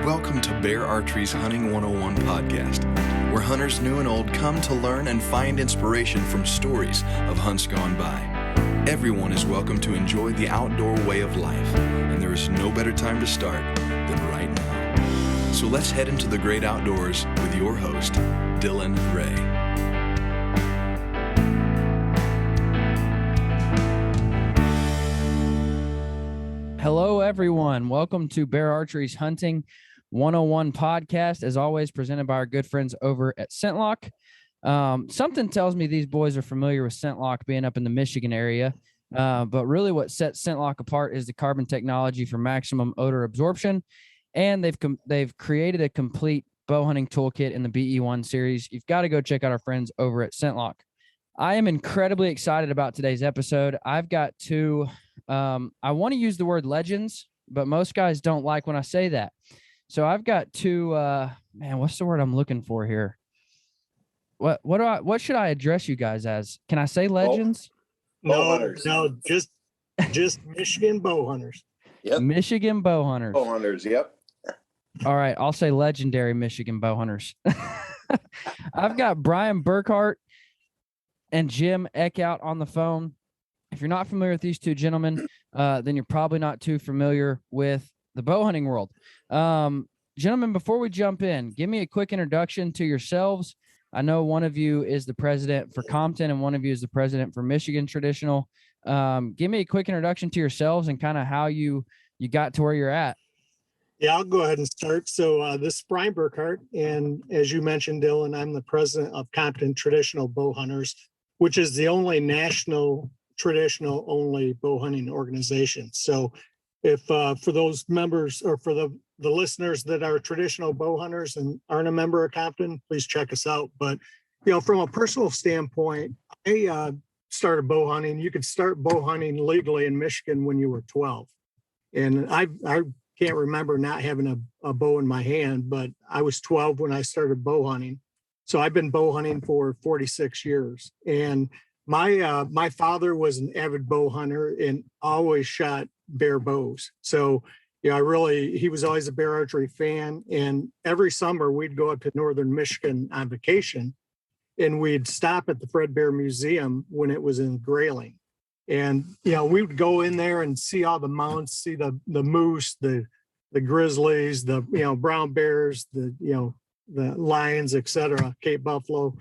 Welcome to Bear Archery's Hunting 101 podcast, where hunters new and old come to learn and find inspiration from stories of hunts gone by. Everyone is welcome to enjoy the outdoor way of life, and there is no better time to start than right now. So let's head into the great outdoors with your host, Dylan Ray. Hello, everyone. Welcome to Bear Archery's Hunting 101 podcast, as always, presented by our good friends over at ScentLok. Something tells me these boys are familiar with ScentLok being up in the Michigan area, but really what sets ScentLok apart is the carbon technology for maximum odor absorption, and they've created a complete bow hunting toolkit in the BE1 series. You've got to go check out our friends over at ScentLok. I am incredibly excited about today's episode. I've got two, I want to use the word legends, but most guys don't like when I say that. So I've got two, what's the word I'm looking for here? What should I address you guys as? Can I say legends? No, just Michigan bow hunters. Yep. Michigan bow hunters. Bow hunters, yep. All right, I'll say legendary Michigan bow hunters. I've got Bryan Burkhardt and Jim Eeckhout on the phone. If you're not familiar with these two gentlemen, then you're probably not too familiar with the bow hunting world. Gentlemen, before we jump in, give me a quick introduction to yourselves. I know one of you is the president for Compton and one of you is the president for Michigan Traditional. Give me a quick introduction to yourselves and kind of how you got to where you're at. Yeah, I'll go ahead and start. So this is Bryan Burkhardt, and as you mentioned, Dylan, I'm the president of Compton Traditional Bow Hunters, which is the only national traditional only bow hunting organization. So if for those members or for the listeners that are traditional bow hunters and aren't a member of Compton, please check us out. But, from a personal standpoint, I started bow hunting. You could start bow hunting legally in Michigan when you were 12. And I can't remember not having a bow in my hand, but I was 12 when I started bow hunting. So I've been bow hunting for 46 years. And my father was an avid bow hunter and always shot bear bows. So, he was always a bear archery fan. And every summer we'd go up to northern Michigan on vacation, and we'd stop at the Fred Bear Museum when it was in Grayling. And, we would go in there and see all the mounts, see the moose, the grizzlies, the, brown bears, the lions, etc., Cape Buffalo.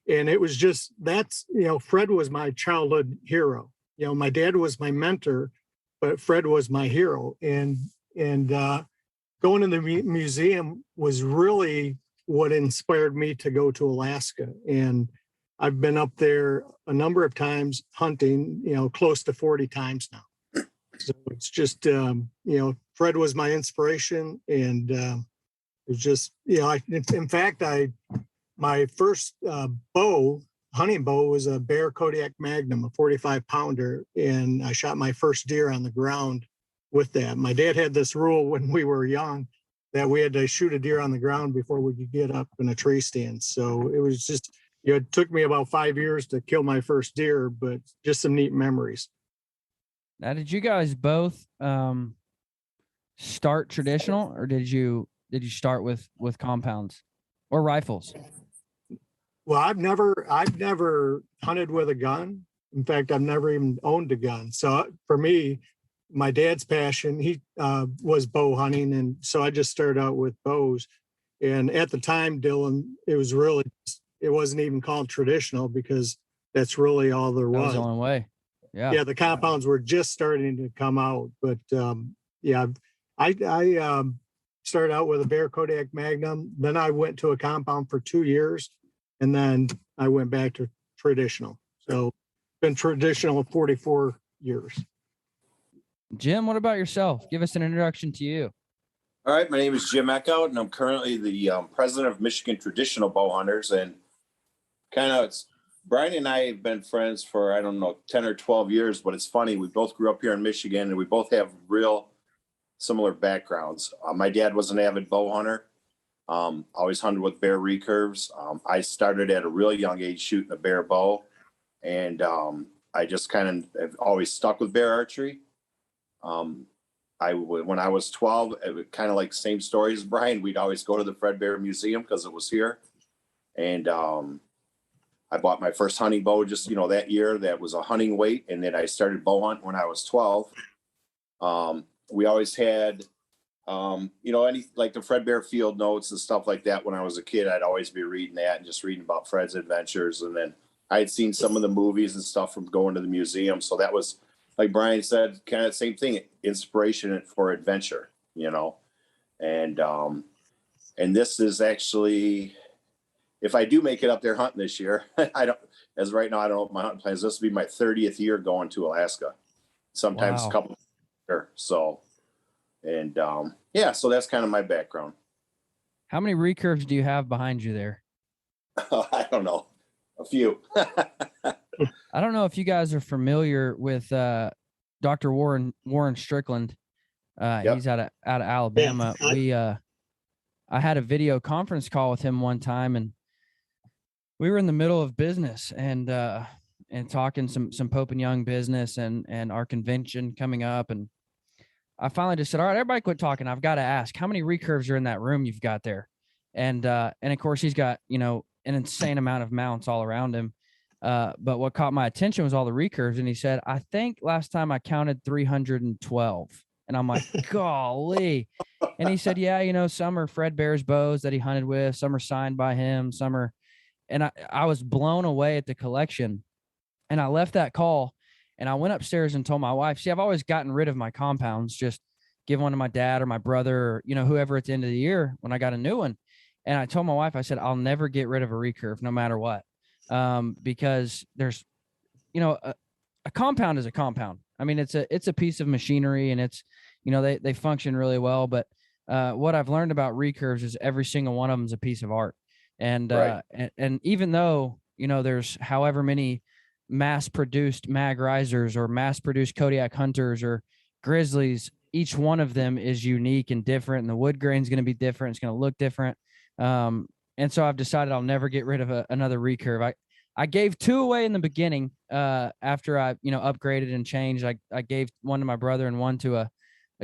And it was just, Fred was my childhood hero. My dad was my mentor, but Fred was my hero. And going to the museum was really what inspired me to go to Alaska. And I've been up there a number of times hunting, close to 40 times now. So it's just, Fred was my inspiration. And it was just, in fact, my first hunting bow was a Bear Kodiak Magnum, a 45 pounder. And I shot my first deer on the ground with that. My dad had this rule when we were young that we had to shoot a deer on the ground before we could get up in a tree stand. So it was just, it took me about 5 years to kill my first deer, but just some neat memories. Now, did you guys both start traditional, or did you start with compounds or rifles? Well, I've never hunted with a gun. In fact, I've never even owned a gun. So for me, my dad's passion, he was bow hunting. And so I just started out with bows. And at the time, Dylan, it wasn't even called traditional because that's really all there was. That was the only way. Yeah. Yeah. The compounds were just starting to come out. But I started out with a Bear Kodiak Magnum. Then I went to a compound for 2 years. And then I went back to traditional. So been traditional 44 years. Jim, what about yourself? Give us an introduction to you. All right, my name is Jim Eeckhout, and I'm currently the president of Michigan Traditional Bow Hunters. And Bryan and I have been friends for, 10 or 12 years, but it's funny. We both grew up here in Michigan, and we both have real similar backgrounds. My dad was an avid bow hunter. Always hunted with bear recurves. I started at a really young age shooting a bear bow, and I just kind of have always stuck with bear archery. when I was 12, it was kind of like same story as Bryan. We'd always go to the Fred Bear Museum because it was here. And I bought my first hunting bow just, that year. That was a hunting weight. And then I started bow hunt when I was 12. We always had, any like the Fred Bear field notes and stuff like that. When I was a kid, I'd always be reading that and just reading about Fred's adventures. And then I had seen some of the movies and stuff from going to the museum. So that was, like Bryan said, kind of the same thing, inspiration for adventure, and this is actually, if I do make it up there hunting this year, as right now, I don't know what my hunting plans. This will be my 30th year going to Alaska, sometimes a couple. So, and so that's kind of my background. How many recurves do you have behind you there? I don't know. A few. I don't know if you guys are familiar with Dr. Warren Strickland. Yep. He's out of Alabama. Yeah. I had a video conference call with him one time, and we were in the middle of business and talking some Pope and Young business and our convention coming up. And I finally just said, all right, everybody quit talking. I've got to ask, how many recurves are in that room you've got there? And of course he's got, an insane amount of mounts all around him. But what caught my attention was all the recurves. And he said, I think last time I counted 312. And I'm like, golly. And he said, yeah, some are Fred Bear's bows that he hunted with. Some are signed by him. Some are, and I was blown away at the collection. And I left that call and I went upstairs and told my wife, see, I've always gotten rid of my compounds, just give one to my dad or my brother, or, whoever at the end of the year when I got a new one. And I told my wife, I said, I'll never get rid of a recurve no matter what. Because there's, a compound is a compound. I mean, it's a piece of machinery and it's, they function really well. But what I've learned about recurves is every single one of them is a piece of art. And, right. and even though, there's however many mass produced mag risers or mass produced Kodiak hunters or grizzlies, each one of them is unique and different. And the wood grain is going to be different. It's going to look different. And so I've decided I'll never get rid of another recurve. I gave two away in the beginning after I, upgraded and changed. I gave one to my brother and one to a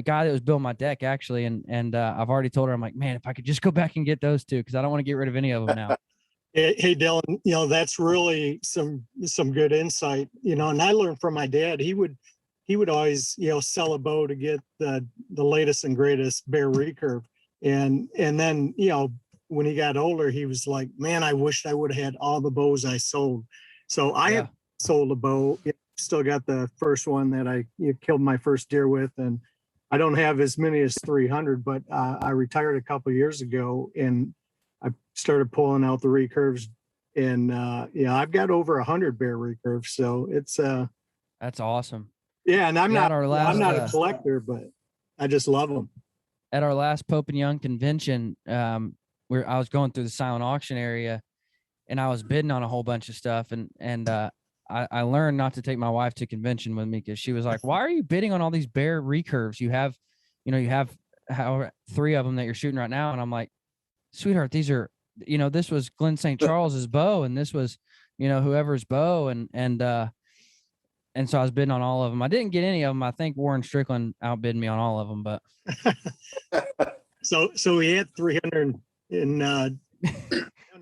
guy that was building my deck actually. And I've already told her, I'm like, man, if I could just go back and get those two, because I don't want to get rid of any of them now. Hey, Dylan, that's really some good insight, and I learned from my dad. He would always, sell a bow to get the latest and greatest bear recurve. And then, when he got older, he was like, man, I wished I would have had all the bows I sold. So I have sold a bow, still got the first one that I killed my first deer with. And I don't have as many as 300, but I retired a couple of years ago and I started pulling out the recurves and I've got over 100 bear recurves. So it's that's awesome. Yeah. And I'm not a collector, but I just love them. At our last Pope and Young convention, where I was going through the silent auction area and I was bidding on a whole bunch of stuff. And I learned not to take my wife to convention with me because she was like, why are you bidding on all these bear recurves? You have 3 of them that you're shooting right now. And I'm like, sweetheart, these are, this was Glenn St. Charles's bow. And this was, whoever's bow. And so I was bidding on all of them. I didn't get any of them. I think Warren Strickland outbid me on all of them, but. So he had 300 in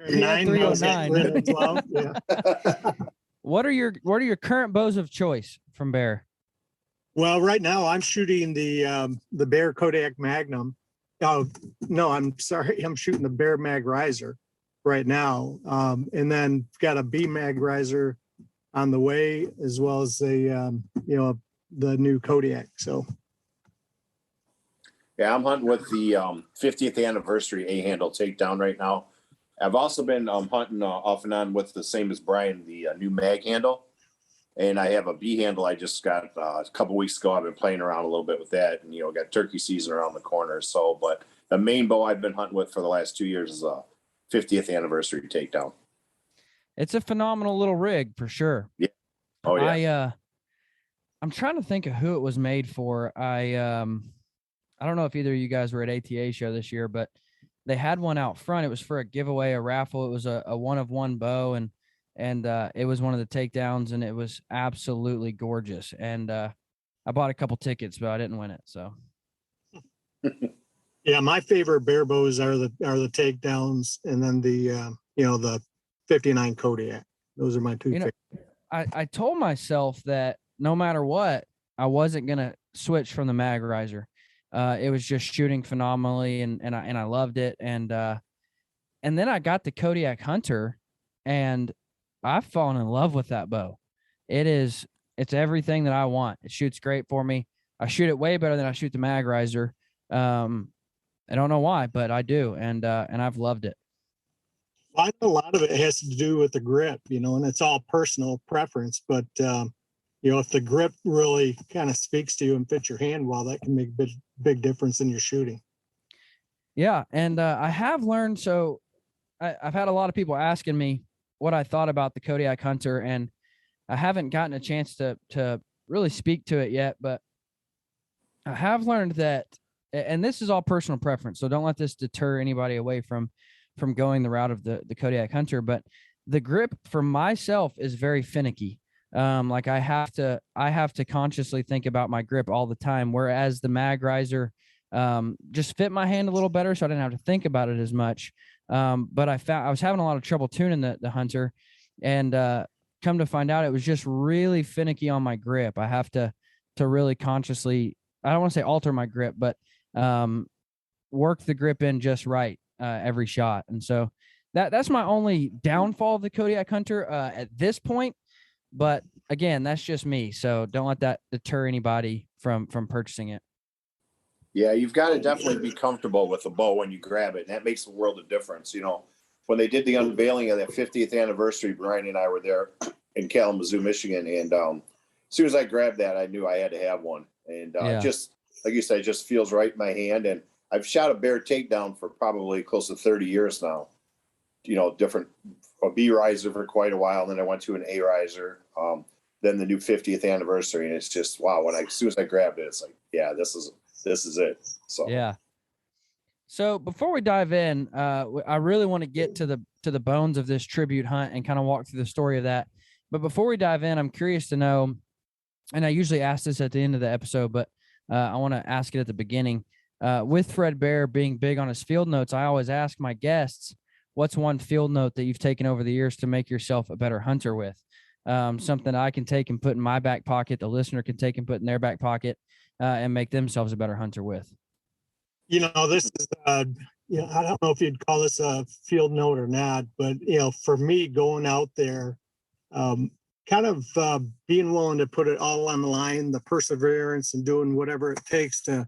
309. Yeah. What are your current bows of choice from Bear? Well, right now I'm shooting the Bear Kodiak Magnum. Oh no, I'm sorry, I'm shooting the Bear Mag Riser right now, and then got a B Mag Riser on the way, as well as the new Kodiak. So. Yeah, I'm hunting with the 50th anniversary A-handle takedown right now. I've also been hunting off and on with the same as Bryan, the new mag handle. And I have a B handle I just got a couple weeks ago. I've been playing around a little bit with that and, got turkey season around the corner. So, but the main bow I've been hunting with for the last 2 years is a 50th anniversary takedown. It's a phenomenal little rig for sure. Yeah. Oh, yeah. I'm trying to think of who it was made for. I don't know if either of you guys were at ATA show this year, but they had one out front. It was for a giveaway, a raffle. It was a 1-of-1 bow, and it was one of the takedowns, and it was absolutely gorgeous. And I bought a couple tickets, but I didn't win it. So Yeah, my favorite bear bows are the takedowns, and then the 59 Kodiak. Those are my two favorites. I told myself that no matter what, I wasn't gonna switch from the mag riser. It was just shooting phenomenally, and I loved it. And then I got the Kodiak Hunter, and I've fallen in love with that bow. It's everything that I want. It shoots great for me. I shoot it way better than I shoot the mag riser. I don't know why, but I do, and I've loved it. I know a lot of it has to do with the grip, and it's all personal preference. But if the grip really kind of speaks to you and fits your hand well, that can make a big difference in your shooting. Yeah, and I have learned. So I've had a lot of people asking me what I thought about the Kodiak Hunter, and I haven't gotten a chance to really speak to it yet. But I have learned that, and this is all personal preference, so don't let this deter anybody away from going the route of the Kodiak Hunter. But the grip for myself is very finicky. Like I have to consciously think about my grip all the time, whereas the mag riser just fit my hand a little better, so I didn't have to think about it as much. But I was having a lot of trouble tuning the Hunter, and come to find out it was just really finicky on my grip. I have to really consciously, I don't want to say alter my grip, but work the grip in just right every shot. And so that's my only downfall of the Kodiak Hunter at this point. But again, that's just me. So don't let that deter anybody from purchasing it. Yeah, you've got to definitely be comfortable with the bow when you grab it. And that makes a world of difference. When they did the unveiling of that 50th anniversary, Bryan and I were there in Kalamazoo, Michigan. And as soon as I grabbed that, I knew I had to have one. And just like you said, it just feels right in my hand. And I've shot a bear takedown for probably close to 30 years now. A B riser for quite a while. And then I went to an A riser, then the new 50th anniversary. And it's just, wow. As soon as I grabbed it, it's like, yeah, this is it. So, yeah. So before we dive in, I really want to get to the bones of this tribute hunt and kind of walk through the story of that. But before we dive in, I'm curious to know, and I usually ask this at the end of the episode, but I want to ask it at the beginning. With Fred Bear being big on his field notes, I always ask my guests, what's one field note that you've taken over the years to make yourself a better hunter with? Something I can take and put in my back pocket, the listener can take and put in their back pocket, and make themselves a better hunter with. This is, I don't know if you'd call this a field note or not, but, for me going out there, kind of being willing to put it all on the line, the perseverance and doing whatever it takes to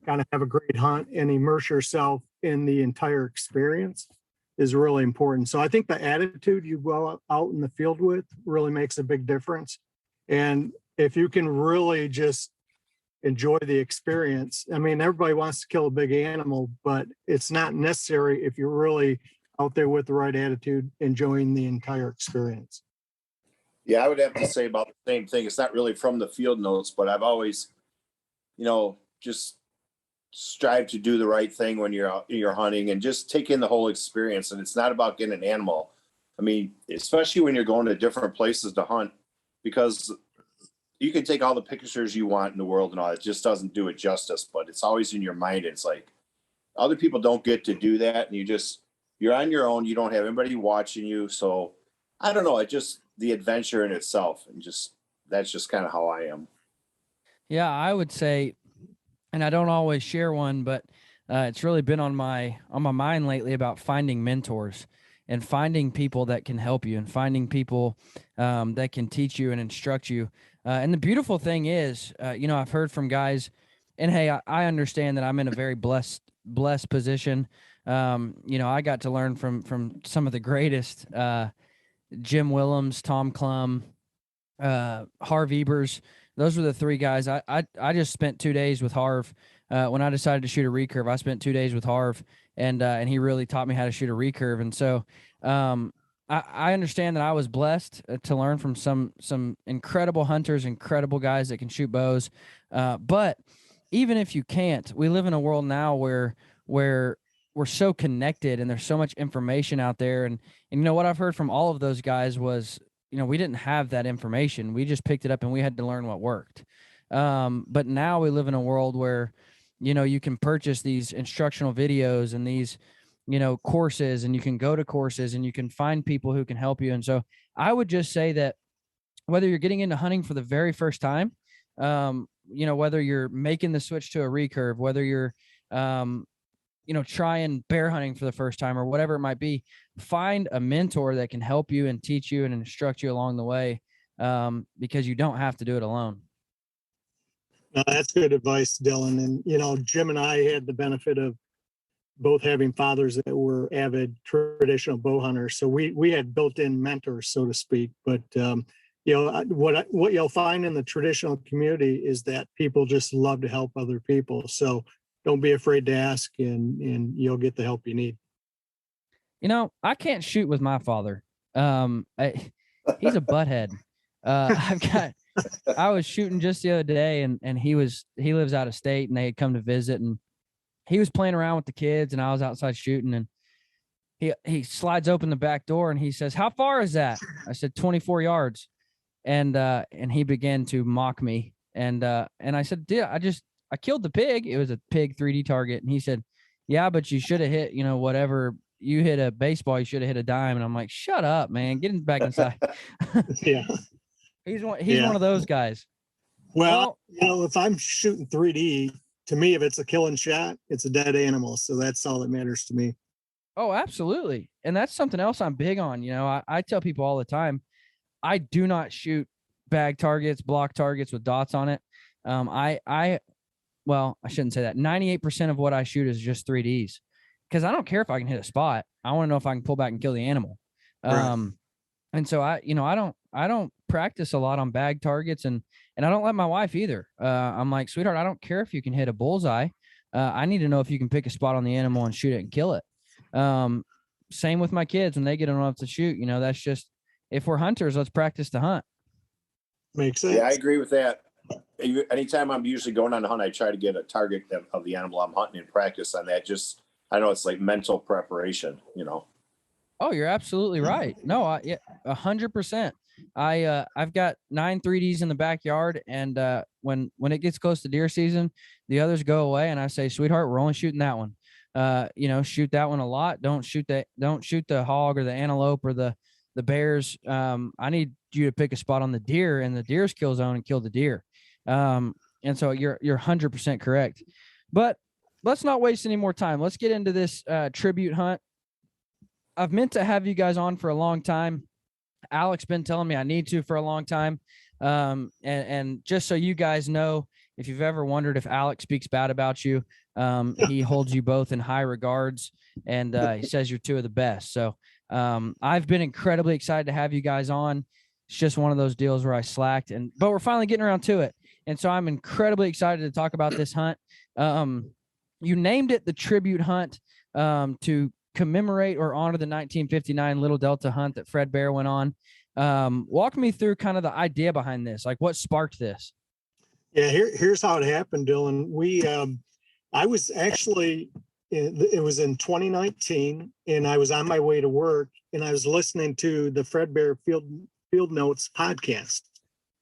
kind of have a great hunt and immerse yourself in the entire experience is really important. So I think the attitude you go out in the field with really makes a big difference. And if you can really just enjoy the experience, I mean, everybody wants to kill a big animal, but it's not necessary if you're really out there with the right attitude, enjoying the entire experience. Yeah, I would have to say about the same thing. It's not really from the field notes, but I've always, just strive to do the right thing when you're out, you're hunting, and just take in the whole experience. And it's not about getting an animal. I mean, especially when you're going to different places to hunt, because you can take all the pictures you want in the world and all, it just doesn't do it justice, but it's always in your mind. It's like other people don't get to do that. And you're on your own. You don't have anybody watching you. So I don't know. The adventure in itself, and that's just kind of how I am. Yeah, I would say, and I don't always share one, but it's really been on my mind lately about finding mentors and finding people that can help you and finding people that can teach you and instruct you. And the beautiful thing is, I've heard from guys, and hey, I understand that I'm in a very blessed position. I got to learn from some of the greatest, Jim Willems, Tom Clum, Harv Ebers. Those were the three guys. I just spent 2 days with Harv. When I decided to shoot a recurve, I spent 2 days with Harv, and he really taught me how to shoot a recurve. And so I understand that I was blessed to learn from some incredible hunters, incredible guys that can shoot bows. But even if you can't, we live in a world now where we're so connected and there's so much information out there. And what I've heard from all of those guys was, we didn't have that information. We just picked it up and we had to learn what worked. But now we live in a world where you can purchase these instructional videos and these, courses, and you can go to courses and you can find people who can help you. And so I would just say that whether you're getting into hunting for the very first time, whether you're making the switch to a recurve, whether you're, trying bear hunting for the first time or whatever it might be, find a mentor that can help you and teach you and instruct you along the way, because you don't have to do it alone. No, that's good advice, Dylan. And, Jim and I had the benefit of both having fathers that were avid traditional bow hunters. So we had built-in mentors, so to speak. But, what you'll find in the traditional community is that people just love to help other people. So don't be afraid to ask, and you'll get the help you need. I can't shoot with my father. He's a butthead. I was shooting just the other day, and he lives out of state, and they had come to visit, and he was playing around with the kids, and I was outside shooting, and he slides open the back door and he says, "How far is that?" I said, 24 yards. And he began to mock me. And I said, "Dude, I killed the pig. It was a pig 3D target." And he said, "Yeah, but you should have hit, whatever you hit a baseball, you should have hit a dime." And I'm like, "Shut up, man. Get back inside." Yeah. He's one of those guys. Well, if I'm shooting 3D, to me, if it's a killing shot, it's a dead animal. So that's all that matters to me. Oh, absolutely. And that's something else I'm big on. I tell people all the time, I do not shoot bag targets, block targets with dots on it. I shouldn't say that. 98% of what I shoot is just 3Ds, because I don't care if I can hit a spot. I want to know if I can pull back and kill the animal. Right. And so I don't practice a lot on bag targets, and I don't let my wife either. I'm like, "Sweetheart, I don't care if you can hit a bullseye. I need to know if you can pick a spot on the animal and shoot it and kill it." Same with my kids when they get enough to shoot. That's just, if we're hunters, let's practice to hunt. Makes sense. Yeah, I agree with that. Anytime I'm usually going on a hunt, I try to get a target of the animal I'm hunting and practice on that. Just, I know it's like mental preparation, Oh, you're absolutely right. No, 100%. I've got 9 3Ds in the backyard, and when it gets close to deer season, the others go away, and I say, "Sweetheart, we're only shooting that one. Shoot that one a lot. Don't shoot the hog or the antelope or the bears. I need you to pick a spot on the deer in the deer's kill zone and kill the deer." And so you're 100% correct. But let's not waste any more time. Let's get into this tribute hunt. I've meant to have you guys on for a long time. Alex been telling me I need to for a long time. And just so you guys know, if you've ever wondered if Alex speaks bad about you, he holds you both in high regards, and he says you're two of the best. So I've been incredibly excited to have you guys on. It's just one of those deals where I slacked, but we're finally getting around to it. And so I'm incredibly excited to talk about this hunt. You named it the tribute hunt to commemorate or honor the 1959 Little Delta hunt that Fred Bear went on. Walk me through kind of the idea behind this. Like, what sparked this? Yeah, here's how it happened, Dylan. I was actually, it was in 2019, and I was on my way to work, and I was listening to the Fred Bear Field Notes podcast.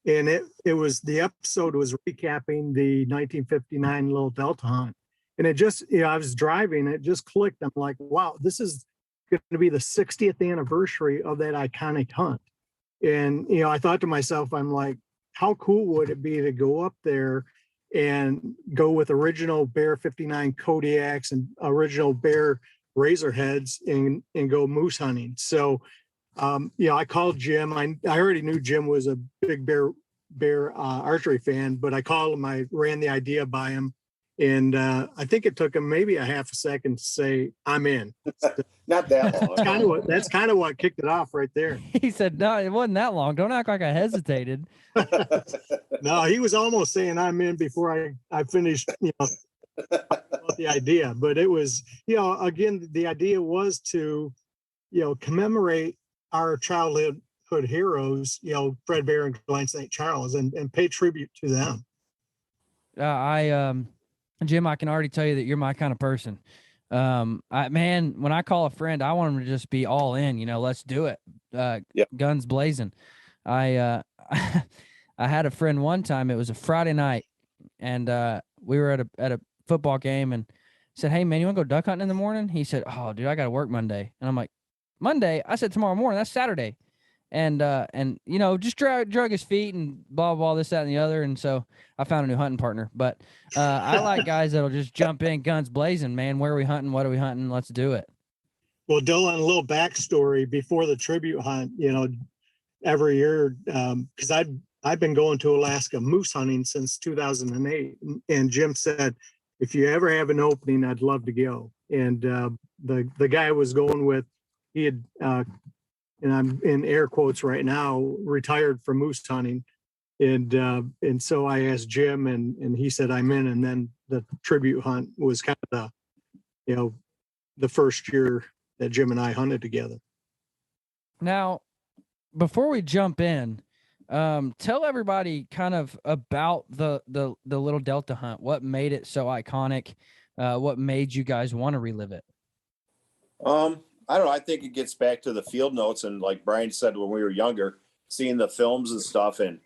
And the episode was recapping the 1959 Little Delta hunt. And it just, I was driving, it just clicked. I'm like, wow, this is going to be the 60th anniversary of that iconic hunt. And, I thought to myself, I'm like, how cool would it be to go up there and go with original Bear 59 Kodiaks and original Bear razor heads and go moose hunting. So, I called Jim. I already knew Jim was a big bear archery fan, but I called him. I ran the idea by him. And I think it took him maybe a half a second to say, "I'm in." Not that long. That's kind of what kicked it off right there. He said, "No, it wasn't that long. Don't act like I hesitated." No, he was almost saying "I'm in" before I finished, the idea. But it was, again, the idea was to, commemorate our childhood heroes, Fred Bear and Glenn St. Charles, and pay tribute to them. Jim, I can already tell you that you're my kind of person. When I call a friend, I want him to just be all in, let's do it. Yep. Guns blazing. I had a friend one time, it was a Friday night, and we were at football game and said, "Hey man, you want to go duck hunting in the morning?" He said, "Oh dude, I got to work Monday." And I'm like, "Monday?" I said, "Tomorrow morning. That's Saturday." And just drug his feet and blah, blah, this, that, and the other. And so I found a new hunting partner. But I like guys that'll just jump in guns blazing, man. Where are we hunting? What are we hunting? Let's do it. Well, Dylan, a little backstory before the tribute hunt, every year, because I've been going to Alaska moose hunting since 2008. And Jim said, if you ever have an opening, I'd love to go. And the guy I was going with, he had, and I'm in air quotes right now, retired from moose hunting. And so I asked Jim and he said, I'm in. And then the tribute hunt was kind of the first year that Jim and I hunted together. Now, before we jump in, tell everybody kind of about the Little Delta hunt. What made it so iconic? What made you guys want to relive it? I don't know. I think it gets back to the field notes. And like Brian said, when we were younger, seeing the films and stuff. And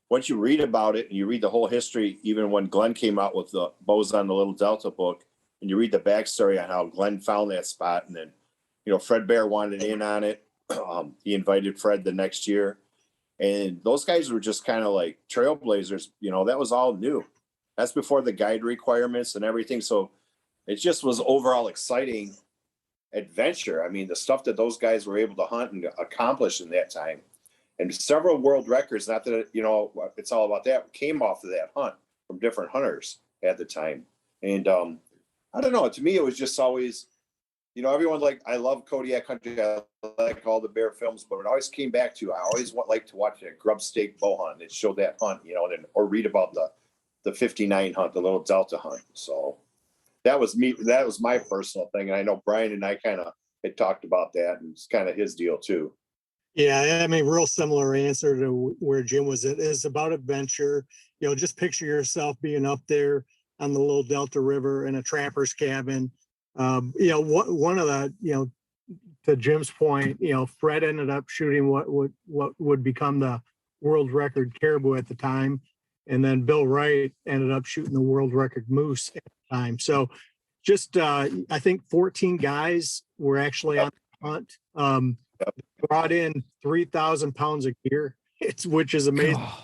once you read about it and you read the whole history, even when Glenn came out with the Bows on the Little Delta book, and you read the backstory on how Glenn found that spot. And then, Fred Bear wanted in on it. He invited Fred the next year. And those guys were just kind of like trailblazers. That was all new. That's before the guide requirements and everything. So it just was overall exciting adventure. I mean, the stuff that those guys were able to hunt and accomplish in that time, and several world records, not that it's all about that, came off of that hunt from different hunters at the time. And I don't know, to me it was just always, everyone, like, I love Kodiak country, I like all the bear films, but it always came back to, I always like to watch a grub stake bow hunt that showed that hunt, or read about the 59 hunt, the Little Delta hunt. So that was me. That was my personal thing. And I know Brian and I kind of had talked about that, and it's kind of his deal too. Yeah. I mean, real similar answer to where Jim was. It is about adventure. Just picture yourself being up there on the Little Delta River in a trapper's cabin. One of the, to Jim's point, Fred ended up shooting what would become the world record caribou at the time. And then Bill Wright ended up shooting the world record moose at the time. So just, I think 14 guys were actually on the hunt. Brought in 3,000 pounds of gear, which is amazing. Oh.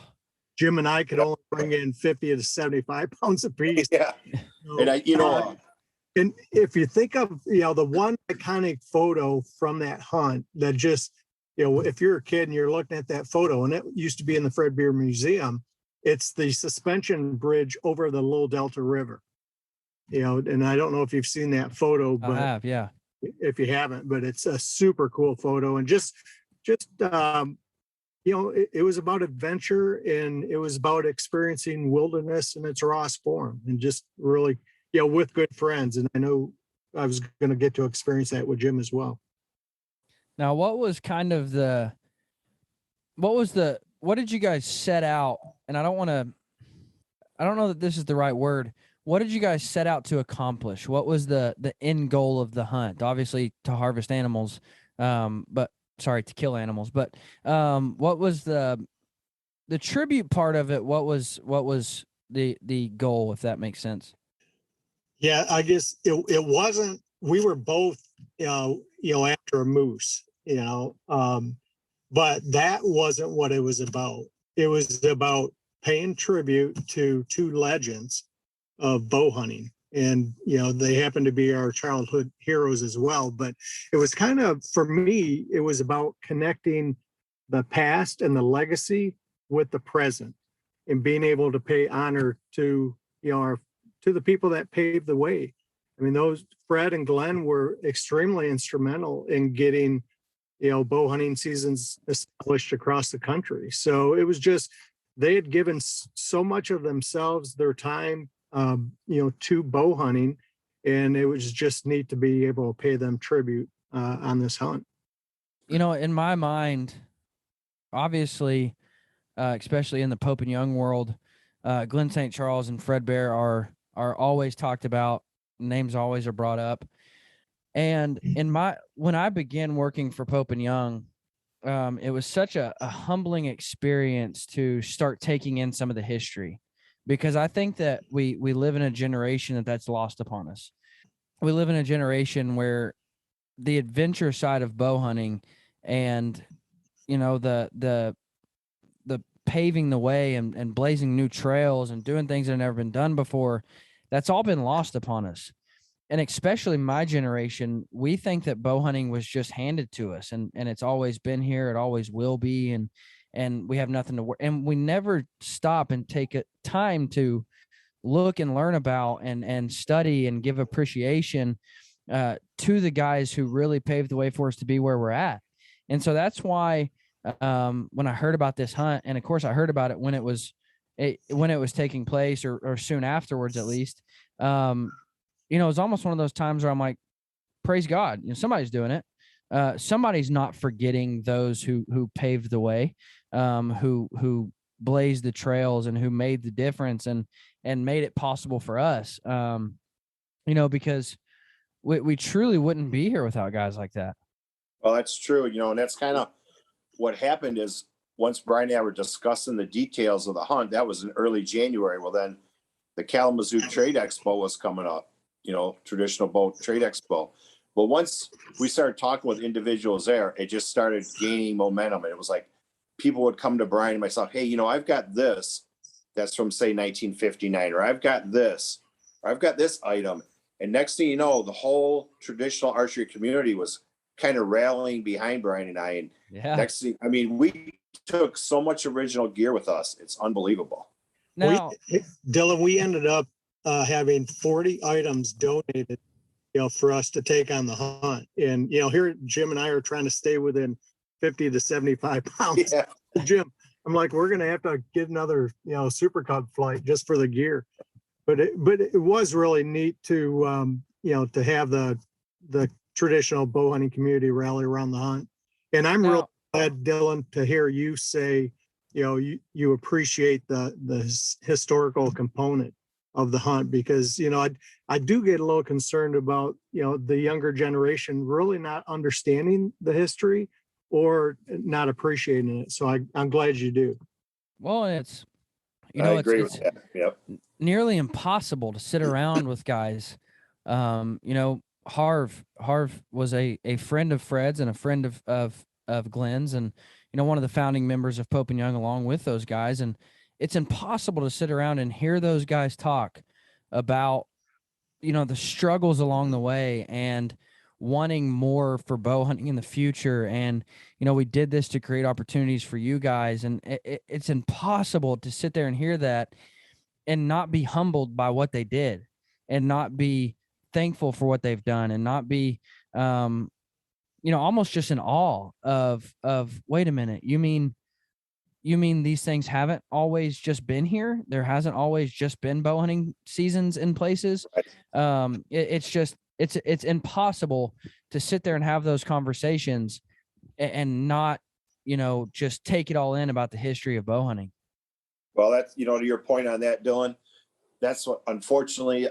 Jim and I could only bring in 50 to 75 pounds a piece. Yeah. So, and and if you think of, the one iconic photo from that hunt that just, if you're a kid and you're looking at that photo, and it used to be in the Fred Beer Museum, it's the suspension bridge over the Little Delta River. And I don't know if you've seen that photo, but I have, yeah. If you haven't, but it's a super cool photo. And just it was about adventure, and it was about experiencing wilderness in its rawest form, and just really, with good friends. And I know I was going to get to experience that with Jim as well. Now, what did you guys set out? And I don't know that this is the right word. What did you guys set out to accomplish? What was the end goal of the hunt? Obviously to harvest animals, to kill animals. But what was the tribute part of it? What was the goal, if that makes sense? Yeah, I guess it wasn't. We were both, after a moose, but that wasn't what it was about. It was about paying tribute to two legends of bow hunting. And, they happen to be our childhood heroes as well. But it was kind of, for me, it was about connecting the past and the legacy with the present, and being able to pay honor to, to the people that paved the way. I mean, those Fred and Glenn were extremely instrumental in getting, bow hunting seasons established across the country. So it was just, they had given so much of themselves, their time, to bow hunting, and it was just neat to be able to pay them tribute on this hunt. In my mind, obviously, especially in the Pope and Young world, Glenn St. Charles and Fred Bear are always talked about. Names always are brought up. And when I began working for Pope and Young, it was such a humbling experience to start taking in some of the history. because I think that we live in a generation that's lost upon us. We live in a generation where the adventure side of bow hunting and, you know, the paving the way and blazing new trails and doing things that have never been done before, that's all been lost upon us. And especially my generation, we think that bow hunting was just handed to us, and it's always been here. It always will be. And we have nothing to work. And we never stop and take a time to look and learn about and study and give appreciation to the guys who really paved the way for us to be where we're at. And so that's why when I heard about this hunt, and of course I heard about it when it was taking place or soon afterwards, at least, you know, it was almost one of those times where I'm like, praise God, you know, somebody's doing it. Somebody's not forgetting those who paved the way, who blazed the trails and who made the difference and made it possible for us. You know, because we truly wouldn't be here without guys like that. Well, that's true. You know, and that's kind of what happened is once Bryan and I were discussing the details of the hunt, that was in early January. Well, then the Kalamazoo Trade Expo was coming up, you know, traditional boat trade expo. But once we started talking with individuals there, it just started gaining momentum. And it was like people would come to Bryan and myself, hey, you know, I've got this that's from, say, 1959, or I've got this, or I've got this item. And next thing you know, the whole traditional archery community was kind of rallying behind Bryan and I. And next thing, I mean, we took so much original gear with us. It's unbelievable. Now, Dylan, we ended up having 40 items donated, you know, for us to take on the hunt. And, you know, here Jim and I are trying to stay within 50 to 75 pounds. Yeah. Jim, I'm like, we're going to have to get another, you know, Super Cub flight just for the gear. But it was really neat to, you know, to have the traditional bow hunting community rally around the hunt. And I'm real glad, Dylan, to hear you say, you know, you appreciate the historical component of the hunt, because, you know, I do get a little concerned about, you know, the younger generation really not understanding the history or not appreciating it. So I'm glad you do. Well, it's, you know, I agree it's with that. Yep. nearly impossible to sit around with guys. You know, Harv was a friend of Fred's and a friend of Glenn's, and, you know, one of the founding members of Pope and Young along with those guys. And it's impossible to sit around and hear those guys talk about, you know, the struggles along the way and wanting more for bow hunting in the future. And, you know, we did this to create opportunities for you guys. And it's impossible to sit there and hear that and not be humbled by what they did and not be thankful for what they've done and not be, you know, almost just in awe of, wait a minute, you mean these things haven't always just been here? There hasn't always just been bow hunting seasons in places. It's impossible to sit there and have those conversations and not, you know, just take it all in about the history of bow hunting. Well, that's, you know, to your point on that, Dylan, that's what, unfortunately,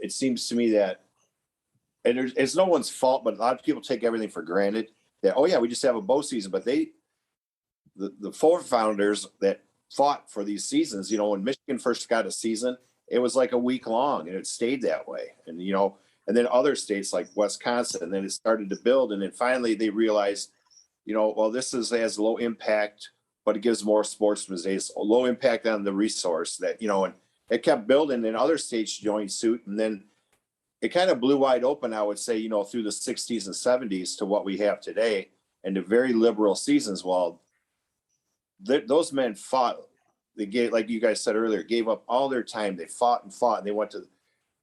it seems to me that, and it's no one's fault, but a lot of people take everything for granted that, oh yeah, we just have a bow season, but the four founders that fought for these seasons, you know, when Michigan first got a season, it was like a week long and it stayed that way. And, you know, and then other states like Wisconsin, and then it started to build. And then finally they realized, you know, well, this has low impact, but it gives more sportsman's days, low impact on the resource that, you know, and it kept building and other states joined suit. And then it kind of blew wide open, I would say, you know, through the 60s and 70s to what we have today and the very liberal seasons. Well, those men fought. They gave, like you guys said earlier, gave up all their time. They fought and fought, and they went to,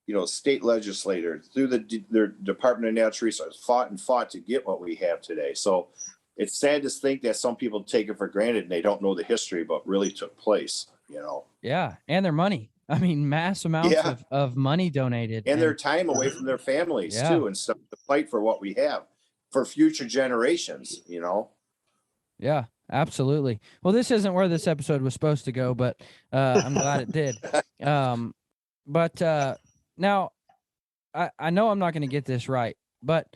you know, state legislators through their Department of Natural Resources, fought and fought to get what we have today. So it's sad to think that some people take it for granted and they don't know the history, but really took place, you know. Yeah, and their money. I mean, mass amounts of money donated. And their time away from their families too, and stuff to fight for what we have for future generations, you know. Yeah, absolutely. Well, this isn't where this episode was supposed to go, but I'm glad it did. But now I know I'm not going to get this right, but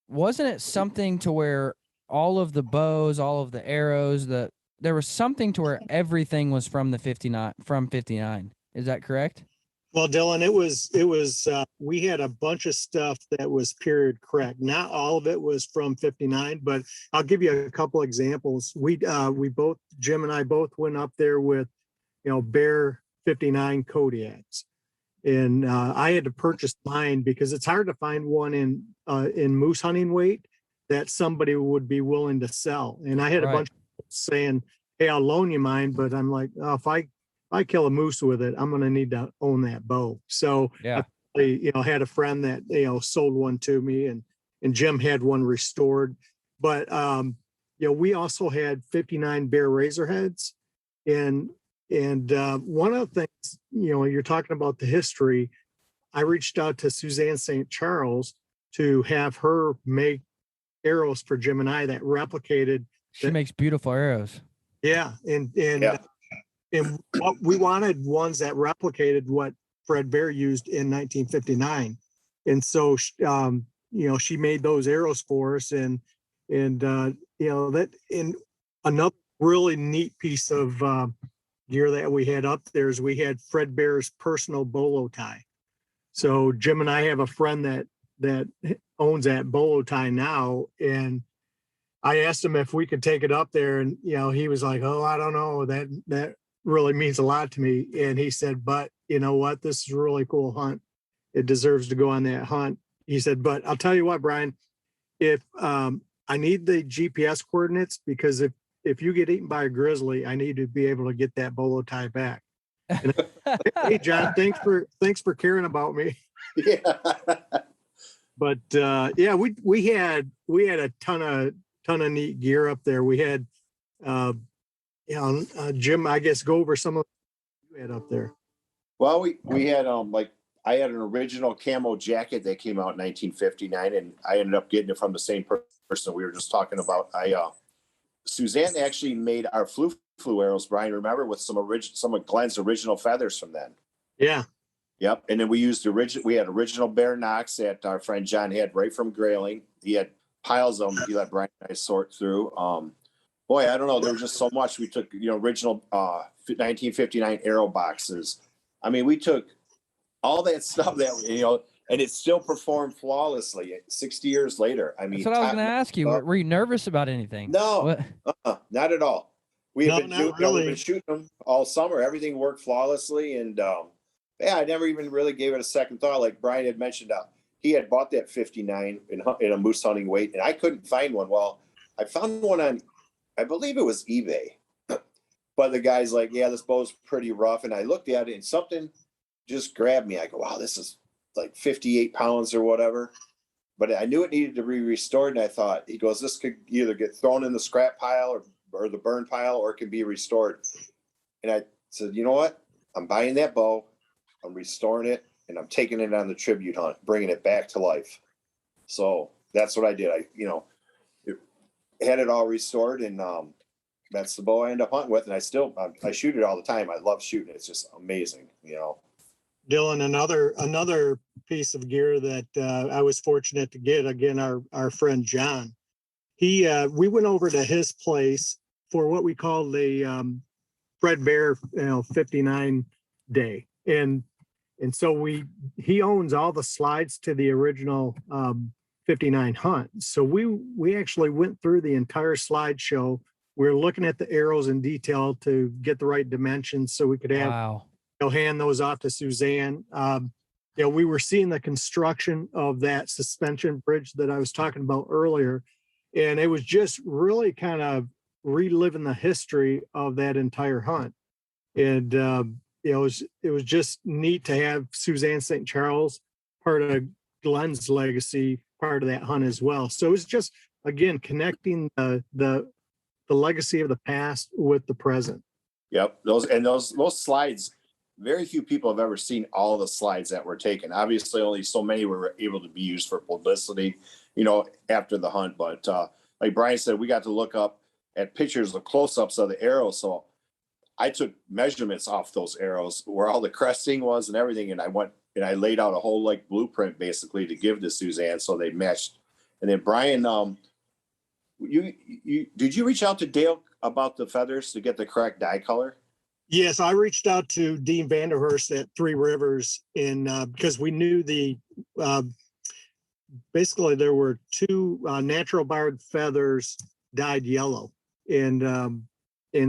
wasn't it something to where all of the bows, all of the arrows, there was something to where everything was from the 59, from 59? Is that correct? Well, Dylan, we had a bunch of stuff that was period correct. Not all of it was from 59, but I'll give you a couple examples. We both, Jim and I both went up there with, Bear 59 Kodiaks. And I had to purchase mine because it's hard to find one in moose hunting weight that somebody would be willing to sell. And I had a bunch of people saying, "Hey, I'll loan you mine," but I'm like, oh, if I kill a moose with it, I'm going to need to own that bow. So yeah, I had a friend that sold one to me, and Jim had one restored. But we also had 59 Bear Razorheads, and one of the things, you're talking about the history. I reached out to Suzanne St. Charles to have her make arrows for Jim and I that replicated. She makes beautiful arrows. Yeah. And what we wanted ones that replicated what Fred Bear used in 1959. And so, she made those arrows for us, and that in another really neat piece of gear that we had up there is we had Fred Bear's personal bolo tie. So Jim and I have a friend that owns that bolo tie now, and I asked him if we could take it up there, and he was like, "Oh, I don't know, that really means a lot to me." And he said, "But you know what? This is a really cool hunt. It deserves to go on that hunt." He said, "But I'll tell you what, Brian, if I need the GPS coordinates, because if you get eaten by a grizzly, I need to be able to get that bolo tie back." And, hey, John, thanks for caring about me. Yeah. But we had a ton of neat gear up there. We had Jim, I guess, go over some of what you had up there. Well, we had I had an original camo jacket that came out in 1959, and I ended up getting it from the same person we were just talking about. Suzanne actually made our flu arrows, Brian, remember, with some of Glenn's original feathers from then. Yeah. Yep. And then we used we had original bear knocks that our friend John had right from Grayling. He had piles of them. He let Brian and I sort through. Boy, I don't know. There was just so much. We took, original 1959 arrow boxes. I mean, we took all that stuff that, and it still performed flawlessly 60 years later. I mean, that's what I was going to ask you. Were you nervous about anything? No, not at all. We've been shooting them all summer. Everything worked flawlessly. And I never even really gave it a second thought. Like Brian had mentioned, he had bought that 59 in a moose hunting weight, and I couldn't find one. Well, I found one on, I believe it was eBay. But the guy's like, "Yeah, this bow's pretty rough." And I looked at it, and something just grabbed me. I go, "Wow, this is like 58 pounds or whatever." But I knew it needed to be restored. And I thought, he goes, "This could either get thrown in the scrap pile or the burn pile, or it can be restored." And I said, "You know what? I'm buying that bow. I'm restoring it, and I'm taking it on the tribute hunt, bringing it back to life." So that's what I did. I had it all restored, and that's the bow I end up hunting with. And I shoot it all the time. I love shooting it. It's just amazing, Dylan, another piece of gear that I was fortunate to get, again, our friend John, we went over to his place for what we call the Fred Bear 59 day, and so he owns all the slides to the original 59 hunt. So we actually went through the entire slideshow. We were looking at the arrows in detail to get the right dimensions so we could have hand those off to Suzanne. We were seeing the construction of that suspension bridge that I was talking about earlier, and it was just really kind of reliving the history of that entire hunt. And it was just neat to have Suzanne St. Charles, part of Glenn's legacy, part of that hunt as well. So it was just, again, connecting the legacy of the past with the present. Yep. Those slides, very few people have ever seen all the slides that were taken. Obviously, only so many were able to be used for publicity, after the hunt. But like Brian said, we got to look up at pictures of close-ups of the arrows. So I took measurements off those arrows where all the cresting was and everything. And I went and I laid out a whole blueprint basically to give to Suzanne so they matched. And then Brian, did you reach out to Dale about the feathers to get the correct dye color? Yes, I reached out to Dean Vanderhurst at Three Rivers because we knew basically there were two natural barred feathers dyed yellow. And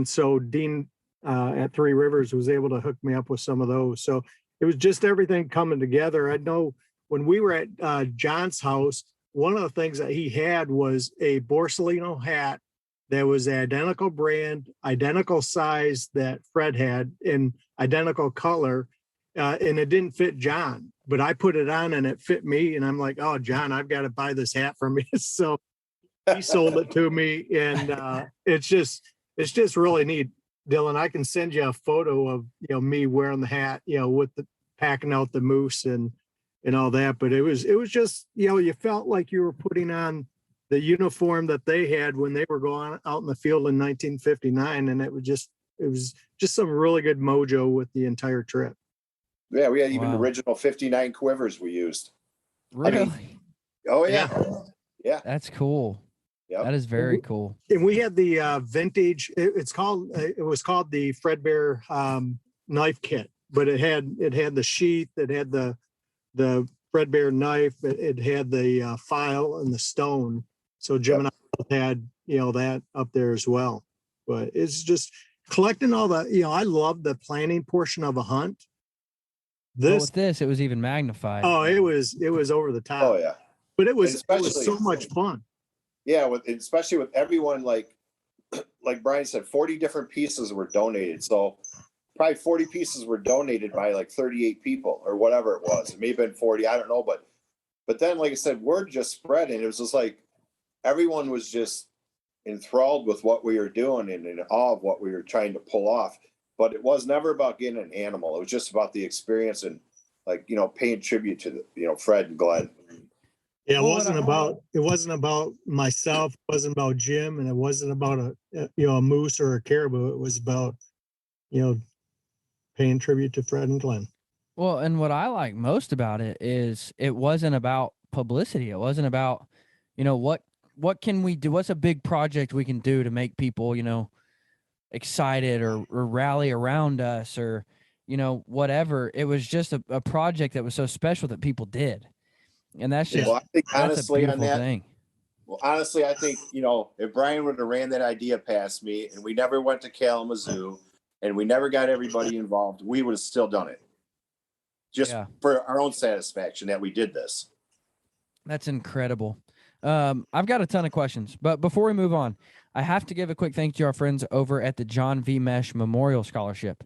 so Dean at Three Rivers was able to hook me up with some of those. So it was just everything coming together. I know when we were at John's house, one of the things that he had was a Borsalino hat that was the identical brand, identical size that Fred had, and identical color. And it didn't fit John, but I put it on and it fit me. And I'm like, oh, John, I've got to buy this hat from you. So he sold it to me. And it's just really neat. Dylan, I can send you a photo of, me wearing the hat, with the packing out the moose and all that. But it was just, you felt like you were putting on the uniform that they had when they were going out in the field in 1959. And it was just some really good mojo with the entire trip. Yeah. We had even original 59 quivers we used. Really? Oh yeah. Yeah. That's cool. Yep. That is very cool. And we had the vintage, it was called the Fredbear knife kit, but it had the sheath, it had the Fredbear knife, it had the file and the stone. So Jim and I both had, that up there as well. But it's just collecting all the, I love the planning portion of a hunt. With this, it was even magnified. Oh, it was over the top. Oh yeah. But it was so much fun. Yeah, especially with everyone, like Bryan said, 40 different pieces were donated. So probably 40 pieces were donated by like 38 people or whatever it was. It may have been 40, I don't know. But then, like I said, word just spread, and it was just like everyone was just enthralled with what we were doing and in awe of what we were trying to pull off. But it was never about getting an animal. It was just about the experience and paying tribute to Fred and Glenn. Yeah, it wasn't about myself, it wasn't about Jim, and it wasn't about a moose or a caribou. It was about, paying tribute to Fred and Glenn. Well, and what I like most about it is it wasn't about publicity. It wasn't about, what can we do? What's a big project we can do to make people, excited or rally around us or, whatever. It was just a project that was so special that people did. And that's just, I think honestly on that thing. Well, honestly, I think, if Bryan would have ran that idea past me and we never went to Kalamazoo and we never got everybody involved, we would have still done it. Just for our own satisfaction that we did this. That's incredible. I've got a ton of questions, but before we move on, I have to give a quick thank you to our friends over at the John V. Mesh Memorial Scholarship.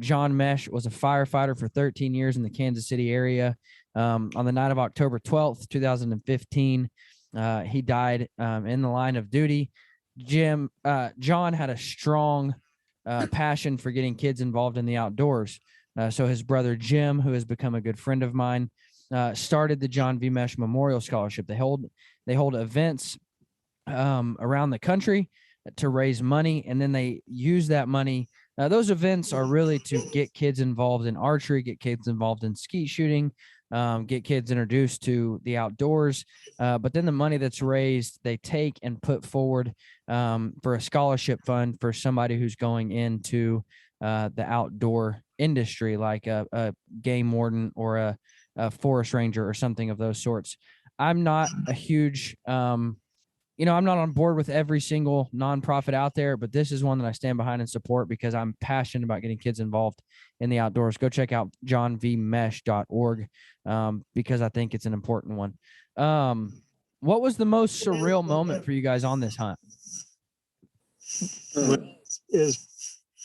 John Mesh was a firefighter for 13 years in the Kansas City area. On the night of October 12th, 2015, he died in the line of duty. John had a strong passion for getting kids involved in the outdoors. So his brother Jim, who has become a good friend of mine, started the John V. Mesh Memorial Scholarship. They hold events around the country to raise money, and then they use that money. Those events are really to get kids involved in archery, get kids involved in skeet shooting, get kids introduced to the outdoors. But then the money that's raised, they take and put forward for a scholarship fund for somebody who's going into the outdoor industry, like a game warden or a forest ranger or something of those sorts. I'm not a huge, I'm not on board with every single nonprofit out there, but this is one that I stand behind and support because I'm passionate about getting kids involved in the outdoors. Go check out johnvmesh.org because I think it's an important one. What was the most surreal moment for you guys on this hunt?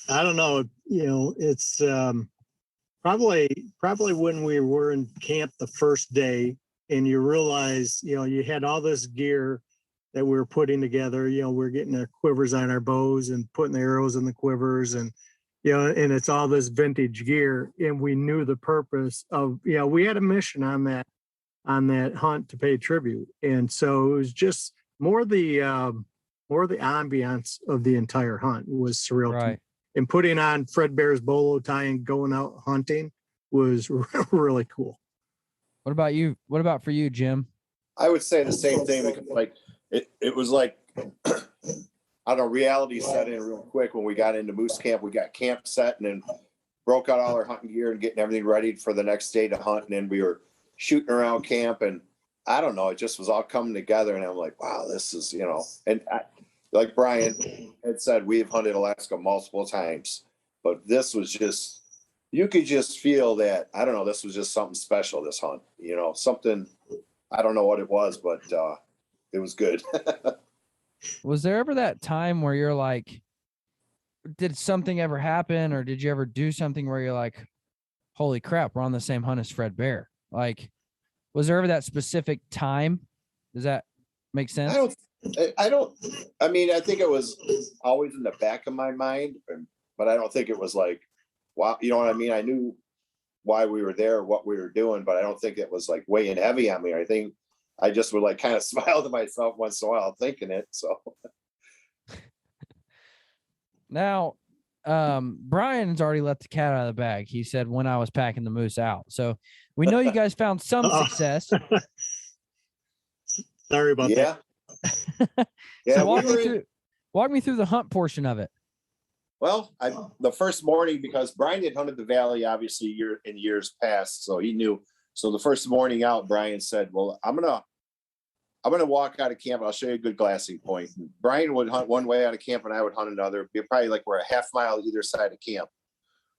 I don't know, it's probably when we were in camp the first day and you realize, you had all this gear that we were putting together, we're getting our quivers on our bows and putting the arrows in the quivers and, and it's all this vintage gear. And we knew the purpose of, we had a mission on that hunt to pay tribute. And so it was just more the ambiance of the entire hunt was surreal. Right. And putting on Fred Bear's bolo tie and going out hunting was really cool. What about you? What about for you, Jim? I would say the same thing because it was like I don't know, reality set in real quick when we got into moose camp. We got camp set and then broke out all our hunting gear and getting everything ready for the next day to hunt. And then we were shooting around camp, and I don't know, it just was all coming together. And I'm like, wow, this is, and like Bryan had said, we've hunted Alaska multiple times, but this was just, you could just feel that, I don't know, this was just something special, this hunt, something, I don't know what it was, but it was good. Was there ever that time where you're like, did something ever happen, or did you ever do something where you're like, holy crap, we're on the same hunt as Fred Bear? Like, was there ever that specific time? Does that make sense? I think it was always in the back of my mind, but I don't think it was like, wow, you know what I mean? I knew why we were there, what we were doing, but I don't think it was like weighing heavy on me. I think I just would like kind of smile to myself once in a while thinking it. So now, Bryan's already let the cat out of the bag. He said when I was packing the moose out. So we know you guys found some success. Sorry about that. Yeah. So walk me through the hunt portion of it. Well, the first morning, because Bryan had hunted the valley obviously in years past, so he knew. So the first morning out, Bryan said, well, I'm gonna walk out of camp. I'll show you a good glassing point. And Bryan would hunt one way out of camp and I would hunt another. Probably like we're a half mile either side of camp.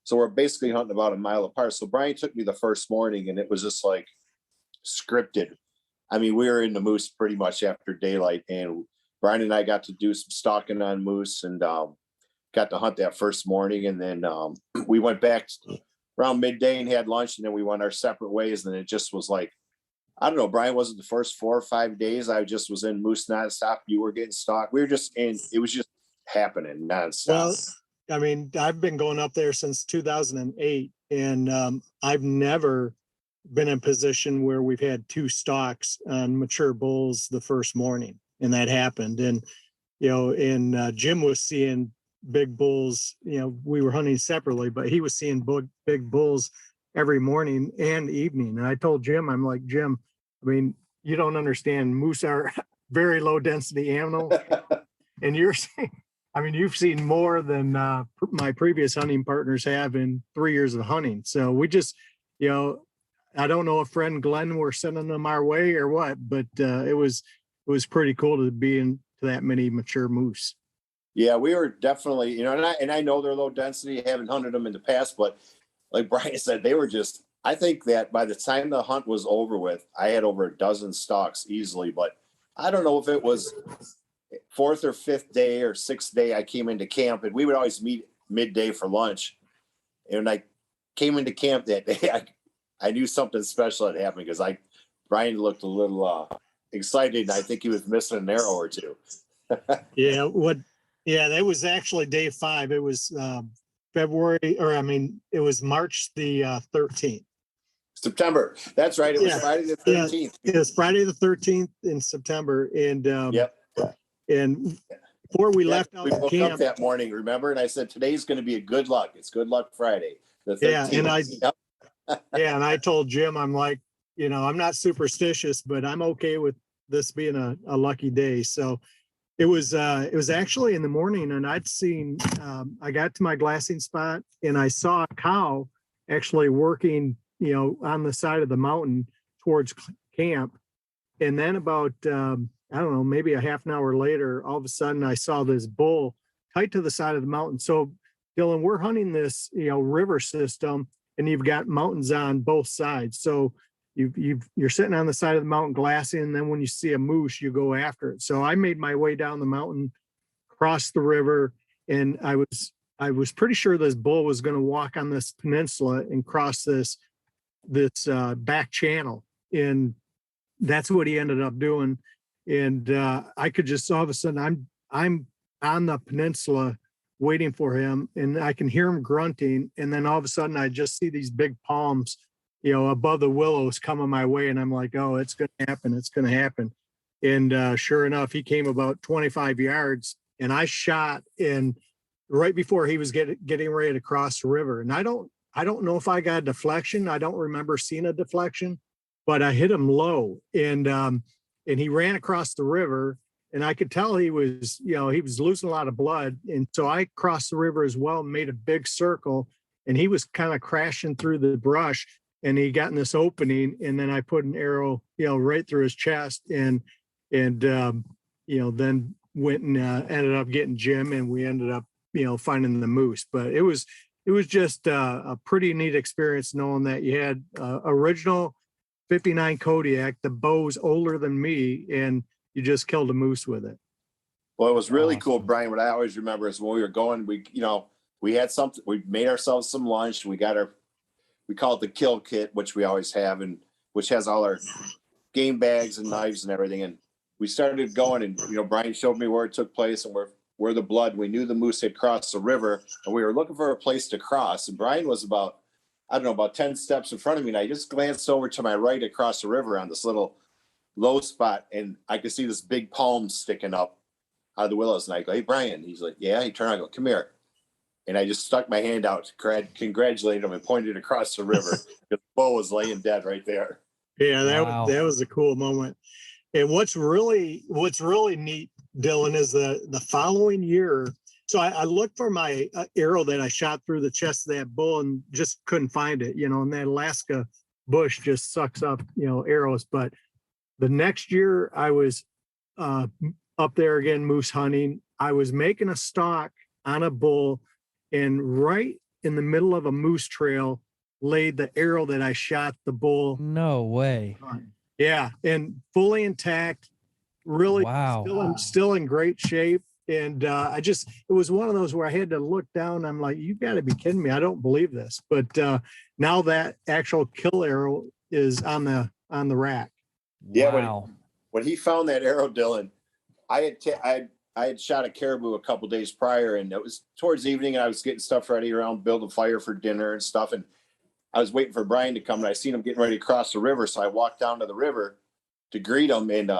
So we're basically hunting about a mile apart. So Bryan took me the first morning and it was just like scripted. I mean, we were in the moose pretty much after daylight, and Bryan and I got to do some stalking on moose and got to hunt that first morning. And then we went back around midday and had lunch, and then we went our separate ways. And it just was like, I don't know, Bryan, wasn't the first 4 or 5 days I just was in moose nonstop. You were getting stalked. We were just in, it was just happening nonstop. Well, I mean, I've been going up there since 2008, and I've never been in a position where we've had 2 stalks on mature bulls the first morning, and that happened. And, Jim was seeing big bulls, we were hunting separately, but he was seeing big bulls every morning and evening. And I told Jim, I'm like, Jim, I mean, you don't understand. Moose are very low density animal. And you've seen more than my previous hunting partners have in 3 years of hunting. So we just, I don't know if friend Glenn were sending them our way or what, but it was pretty cool to be into that many mature moose. Yeah, we were definitely, and I know they're low density, haven't hunted them in the past, but like Bryan said, they were just, I think that by the time the hunt was over with, I had over a dozen stalks easily, but I don't know if it was 4th or 5th day or 6th day I came into camp, and we would always meet midday for lunch. And when I came into camp that day, I knew something special had happened because Bryan looked a little excited, and I think he was missing an arrow or two. That was actually day 5. It was it was March the 13th. September. That's right. It was Friday the 13th. It was Friday the 13th in September. And and before we left out we woke camp up that morning, remember? And I said, today's going to be a good luck. It's good luck Friday. The 13th. And I told Jim, I'm like, I'm not superstitious, but I'm okay with this being a lucky day. So it was actually in the morning, and I'd seen, I got to my glassing spot and I saw a cow actually working, on the side of the mountain towards camp. And then about, I don't know, maybe a half an hour later, all of a sudden I saw this bull tight to the side of the mountain. So Dylan, we're hunting this, river system, and you've got mountains on both sides. So you're sitting on the side of the mountain glassing, and then when you see a moose, you go after it. So I made my way down the mountain, crossed the river, and I was pretty sure this bull was going to walk on this peninsula and cross this back channel, and that's what he ended up doing. And I could just, all of a sudden, I'm on the peninsula waiting for him, and I can hear him grunting, and then all of a sudden I just see these big palms above the willows coming my way. And I'm like, oh, it's going to happen. It's going to happen. And sure enough, he came about 25 yards, and I shot in right before he was getting ready to cross the river. And I don't know if I got a deflection. I don't remember seeing a deflection, but I hit him low, and he ran across the river. and I could tell he was losing a lot of blood. And so I crossed the river as well and made a big circle, and he was kind of crashing through the brush, and he got in this opening, and then I put an arrow, right through his chest, and then went and ended up getting Jim, and we ended up, finding the moose. But it was just a pretty neat experience knowing that you had original 59 Kodiak, the bow's older than me, and you just killed a moose with it. Well, it was really cool, Brian. What I always remember is when we were going, we had something, we made ourselves some lunch. We call it the kill kit, which we always have, and which has all our game bags and knives and everything. And we started going, and, Brian showed me where it took place and where the blood, we knew the moose had crossed the river, and we were looking for a place to cross. And Brian was about 10 steps in front of me. And I just glanced over to my right across the river on this little low spot, and I could see this big palm sticking up out of the willows. And I go, "Hey, Brian." He's like, "Yeah." He turned around and go, "Come here." And I just stuck my hand out to congratulate him and pointed across the river. The bull was laying dead right there. Yeah, that was a cool moment. And what's really neat, Dylan, is the following year. So I looked for my arrow that I shot through the chest of that bull and just couldn't find it. And that Alaska bush just sucks up, arrows. But the next year I was up there again, moose hunting. I was making a stalk on a bull, and right in the middle of a moose trail laid the arrow that I shot the bull. No way. Yeah, and fully intact, really. Wow. Still in great shape. And it was one of those where I had to look down. I'm like, you got to be kidding me. I don't believe this. But now that actual kill arrow is on the rack. Yeah. Wow. When he found that arrow, Dylan, I had shot a caribou a couple days prior, and it was towards evening, and I was getting stuff ready around building fire for dinner and stuff. And I was waiting for Brian to come, and I seen him getting ready to cross the river. So I walked down to the river to greet him. And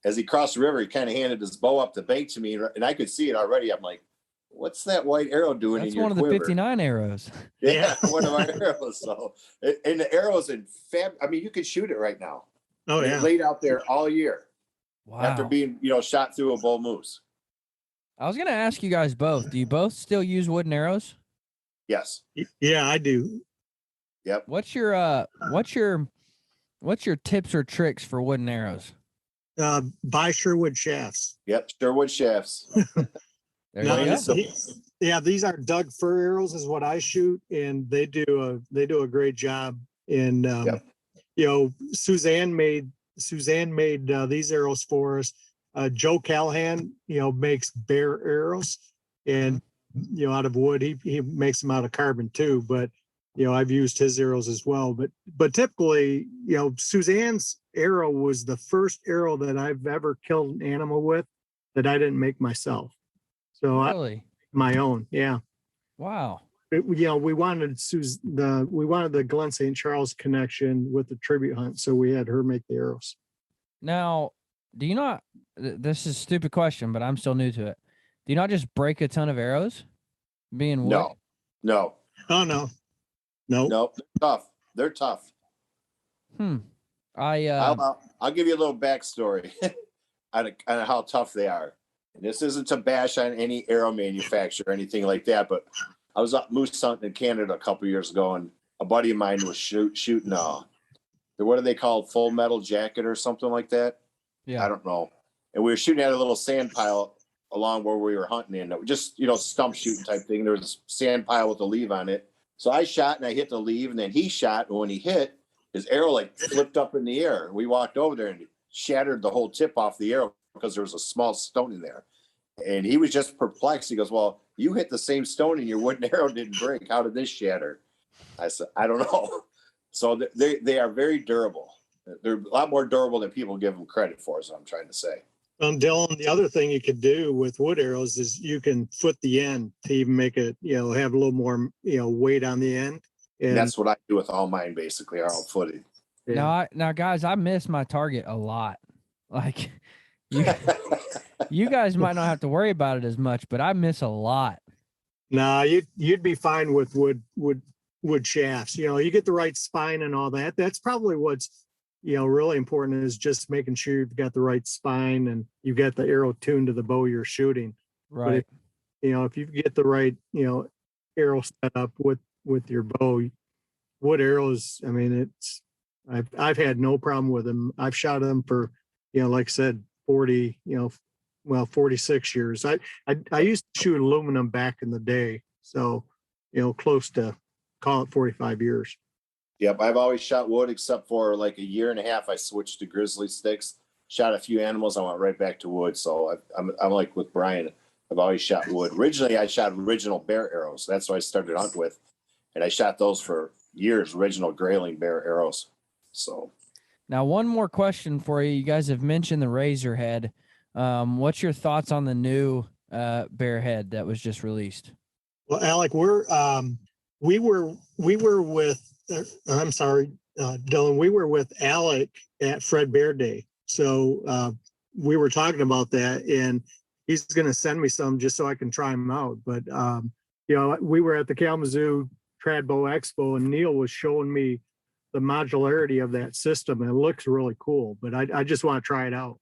as he crossed the river, he kind of handed his bow up the bank to me, and I could see it already. I'm like, "What's that white arrow doing in your quiver?" That's one of the 59 arrows. Yeah, one of our arrows. So, and the arrow's in fab. I mean, you could shoot it right now. Oh, yeah. It laid out there all year. Wow. After being, shot through a bull moose. I was going to ask you guys both, do you both still use wooden arrows? Yes. Yeah, I do. Yep. What's your tips or tricks for wooden arrows? Buy Sherwood shafts. Yep, Sherwood shafts. There you go. Yeah, these are Doug fir arrows is what I shoot, and they do a great job. And Suzanne made these arrows for us. Joe Callahan, makes bear arrows, and out of wood. He makes them out of carbon too, but I've used his arrows as well. But typically, Suzanne's arrow was the first arrow that I've ever killed an animal with that I didn't make myself. So Really? My own, yeah. Wow. We wanted the Glen St. Charles connection with the tribute hunt, so we had her make the arrows. Now, do you not? This is a stupid question, but I'm still new to it. Do you not just break a ton of arrows? Being wood? No. Oh no. They're tough. I'll give you a little backstory on how tough they are. And this isn't to bash on any arrow manufacturer or anything like that, but I was up moose hunting in Canada a couple years ago, and a buddy of mine was shooting what are they called? Full metal jacket or something like that? Yeah. I don't know. And we were shooting at a little sand pile along where we were hunting in. Just, stump shooting type thing. There was a sand pile with a leaf on it. So I shot and I hit the leaf, and then he shot. And when he hit, his arrow flipped up in the air. We walked over there and shattered the whole tip off the arrow because there was a small stone in there. And he was just perplexed. He goes, "Well, you hit the same stone and your wooden arrow didn't break. How did this shatter?" I said, "I don't know." So they are very durable. They're a lot more durable than people give them credit for, is what I'm trying to say. Dylan, the other thing you could do with wood arrows is you can foot the end to even make it, have a little more, weight on the end. And that's what I do with all mine, basically, are all footed. Yeah. Now, guys, I miss my target a lot. Like, you guys might not have to worry about it as much, but I miss a lot. Nah, you'd be fine with wood shafts. You get the right spine and all that. That's probably what's really important is just making sure you've got the right spine and you've got the arrow tuned to the bow you're shooting. Right. But if you get the right, arrow set up with your bow, wood arrows, I mean, I've had no problem with them. I've shot them for, like I said, 40, 46 years. I used to shoot aluminum back in the day. So, close to, call it 45 years. Yep, I've always shot wood except for like a year and a half. I switched to grizzly sticks, shot a few animals. I went right back to wood. So I'm like with Bryan. I've always shot wood. Originally, I shot original bear arrows. That's what I started hunting with, and I shot those for years. Original grayling bear arrows. So now, one more question for you. You guys have mentioned the razor head. What's your thoughts on the new bear head that was just released? Well, Alec, we were with. I'm sorry, Dylan. We were with Alec at Fred Bear Day, so we were talking about that, and he's going to send me some just so I can try them out. But we were at the Kalamazoo Trad Bow Expo, and Neil was showing me the modularity of that system, and it looks really cool. But I just want to try it out.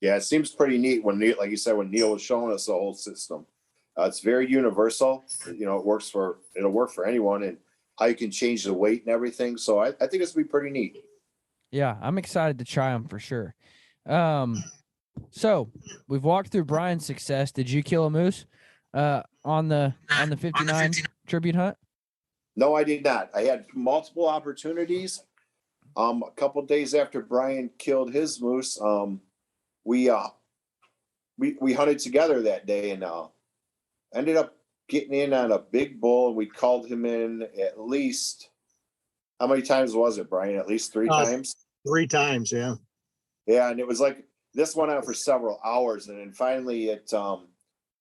yeah, it seems pretty neat when Neil, like you said, when Neil was showing us the whole system. It's very universal. It'll work for anyone, and how you can change the weight and everything. So I think it's gonna be pretty neat. Yeah, I'm excited to try them for sure. So we've walked through Bryan's success. Did you kill a moose on the 59 tribute hunt? No, I did not. I had multiple opportunities. A couple days after Bryan killed his moose, we hunted together that day, and ended up getting in on a big bull. We called him in at least, how many times was it, Bryan? At least 3 times? 3 times, yeah. Yeah, and it was like, this went on for several hours, and then finally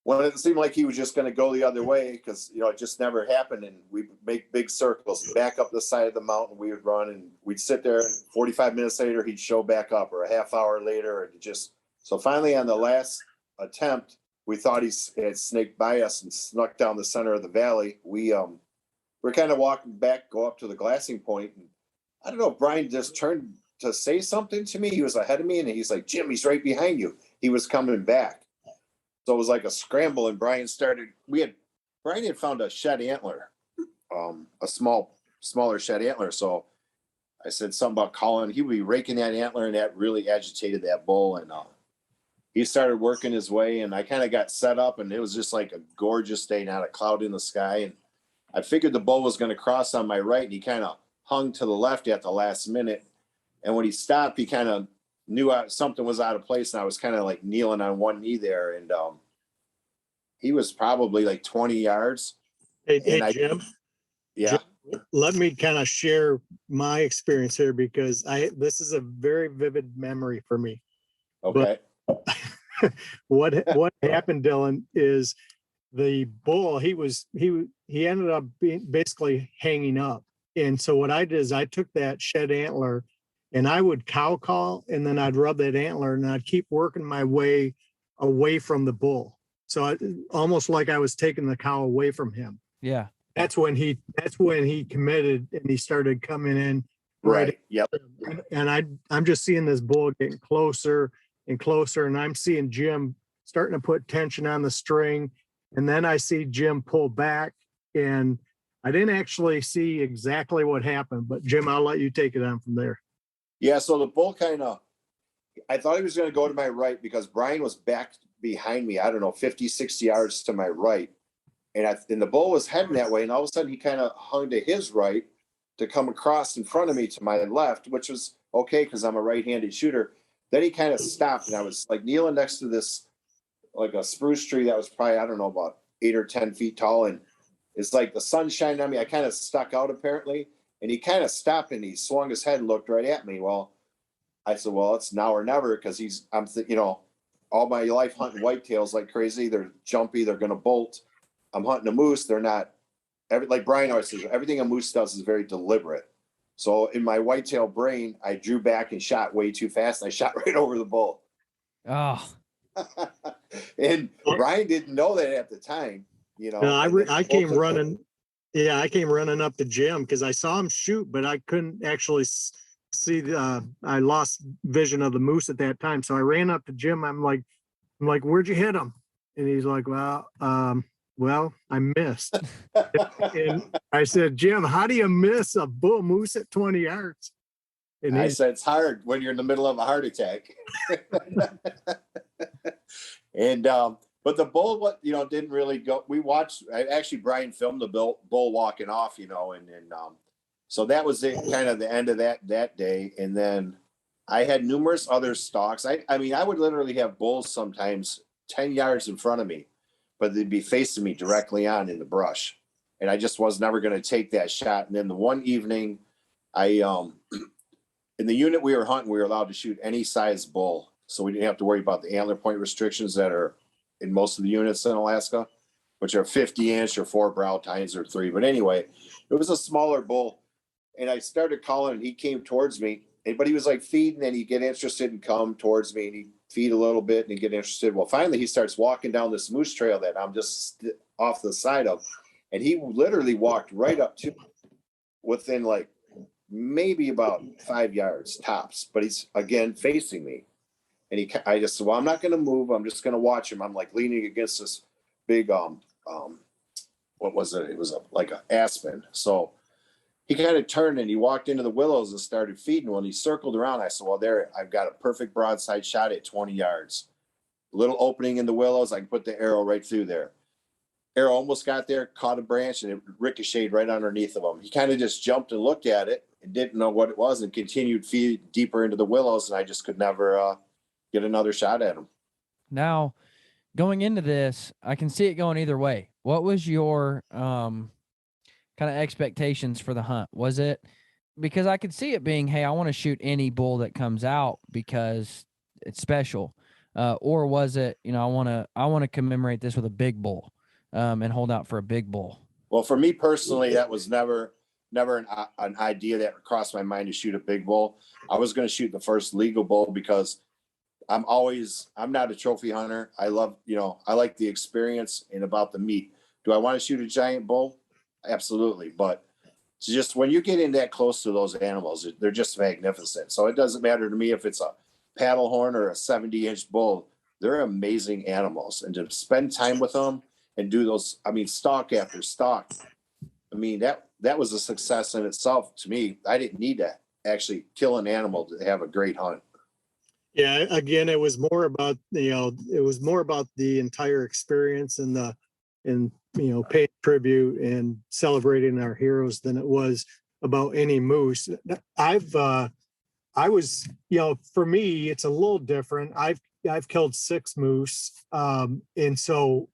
when it seemed like he was just going to go the other way, because it just never happened, and we'd make big circles, back up the side of the mountain, we would run, and we'd sit there, and 45 minutes later, he'd show back up, or a half hour later, and so finally on the last attempt, we thought he had snaked by us and snuck down the center of the valley. We're kind of walking back, go up to the glassing point, and I don't know if Bryan just turned to say something to me. He was ahead of me, and he's like, "Jim, he's right behind you." He was coming back. So it was like a scramble, and Bryan had found a shed antler, a smaller shed antler. So I said something about calling. He would be raking that antler, and that really agitated that bull, and he started working his way, and I kind of got set up, and it was just like a gorgeous day, not a cloud in the sky. And I figured the bull was going to cross on my right, and he kind of hung to the left at the last minute. And when he stopped, he kind of knew something was out of place, and I was kind of like kneeling on one knee there. And he was probably like 20 yards. Hey, Jim. Yeah. Jim, let me kind of share my experience here, because this is a very vivid memory for me. Okay. But what happened, Dylan, is the bull, he ended up being basically hanging up. And so what I did is I took that shed antler, and I would cow call, and then I'd rub that antler, and I'd keep working my way away from the bull. So almost like I was taking the cow away from him. Yeah. That's when he committed, and he started coming in. Right. Yep. And I'm just seeing this bull getting closer and closer, and I'm seeing Jim starting to put tension on the string. And then I see Jim pull back, and I didn't actually see exactly what happened, but Jim, I'll let you take it on from there. Yeah. So the bull I thought he was going to go to my right, because Bryan was back behind me, I don't know, 50, 60 yards to my right. And the bull was heading that way. And all of a sudden he kind of hung to his right to come across in front of me to my left, which was okay, because I'm a right-handed shooter. Then he kind of stopped, and I was like kneeling next to this, like a spruce tree that was probably, I don't know, about 8 or 10 feet tall. And it's like the sun shining on me. I kind of stuck out apparently. And he kind of stopped, and he swung his head and looked right at me. Well, I said, well, it's now or never, because all my life hunting whitetails like crazy. They're jumpy. They're going to bolt. I'm hunting a moose. They're not, like Bryan always says, everything a moose does is very deliberate. So in my whitetail brain, I drew back and shot way too fast. And I shot right over the bull. Oh. And Bryan didn't know that at the time. No, I came running. Yeah, I came running up to Jim, because I saw him shoot, but I couldn't actually see I lost vision of the moose at that time. So I ran up to Jim. I'm like, where'd you hit him? And he's like, well, I missed. And I said, Jim, how do you miss a bull moose at 20 yards? And I said, it's hard when you're in the middle of a heart attack. And, but the bull, didn't really go. We watched, actually, Brian filmed the bull walking off, and so that was kind of the end of that day. And then I had numerous other stalks. I mean, I would literally have bulls sometimes 10 yards in front of me, but they'd be facing me directly on in the brush. And I just was never going to take that shot. And then the one evening, in the unit we were hunting, we were allowed to shoot any size bull. So we didn't have to worry about the antler point restrictions that are in most of the units in Alaska, which are 50-inch or 4 brow tines or 3. But anyway, it was a smaller bull. And I started calling, and he came towards me, but he was like feeding, and he'd get interested and come towards me, and he'd feed a little bit and he'd get interested. Well, finally he starts walking down this moose trail that I'm just off the side of. And he literally walked right up to within like maybe about 5 yards tops, but he's again facing me. And I just said, well, I'm not going to move. I'm just going to watch him. I'm like leaning against this big, what was it? It was like an aspen. So he kind of turned and he walked into the willows and started feeding. When he circled around, I said, well, there, I've got a perfect broadside shot at 20 yards. Little opening in the willows. I can put the arrow right through there. Arrow almost got there, caught a branch, and it ricocheted right underneath of him. He kind of just jumped and looked at it and didn't know what it was and continued feed deeper into the willows. And I just could never get another shot at him. Now, going into this, I can see it going either way. What was your kind of expectations for the hunt? Was it because I could see it being, hey, I want to shoot any bull that comes out because it's special, or was it, I want to commemorate this with a big bull and hold out for a big bull? Well, for me personally, that was never an idea that crossed my mind to shoot a big bull. I was going to shoot the first legal bull because I'm not a trophy hunter. I love, I like the experience and about the meat. Do I want to shoot a giant bull? Absolutely. But it's just when you get in that close to those animals, they're just magnificent. So it doesn't matter to me if it's a paddle horn or a 70-inch bull. They're amazing animals. And to spend time with them and do those, stalk after stalk, that was a success in itself to me. I didn't need to actually kill an animal to have a great hunt. Yeah, again, it was more about the entire experience and paying tribute and celebrating our heroes than it was about any moose. For me, it's a little different. I've killed 6 moose, and so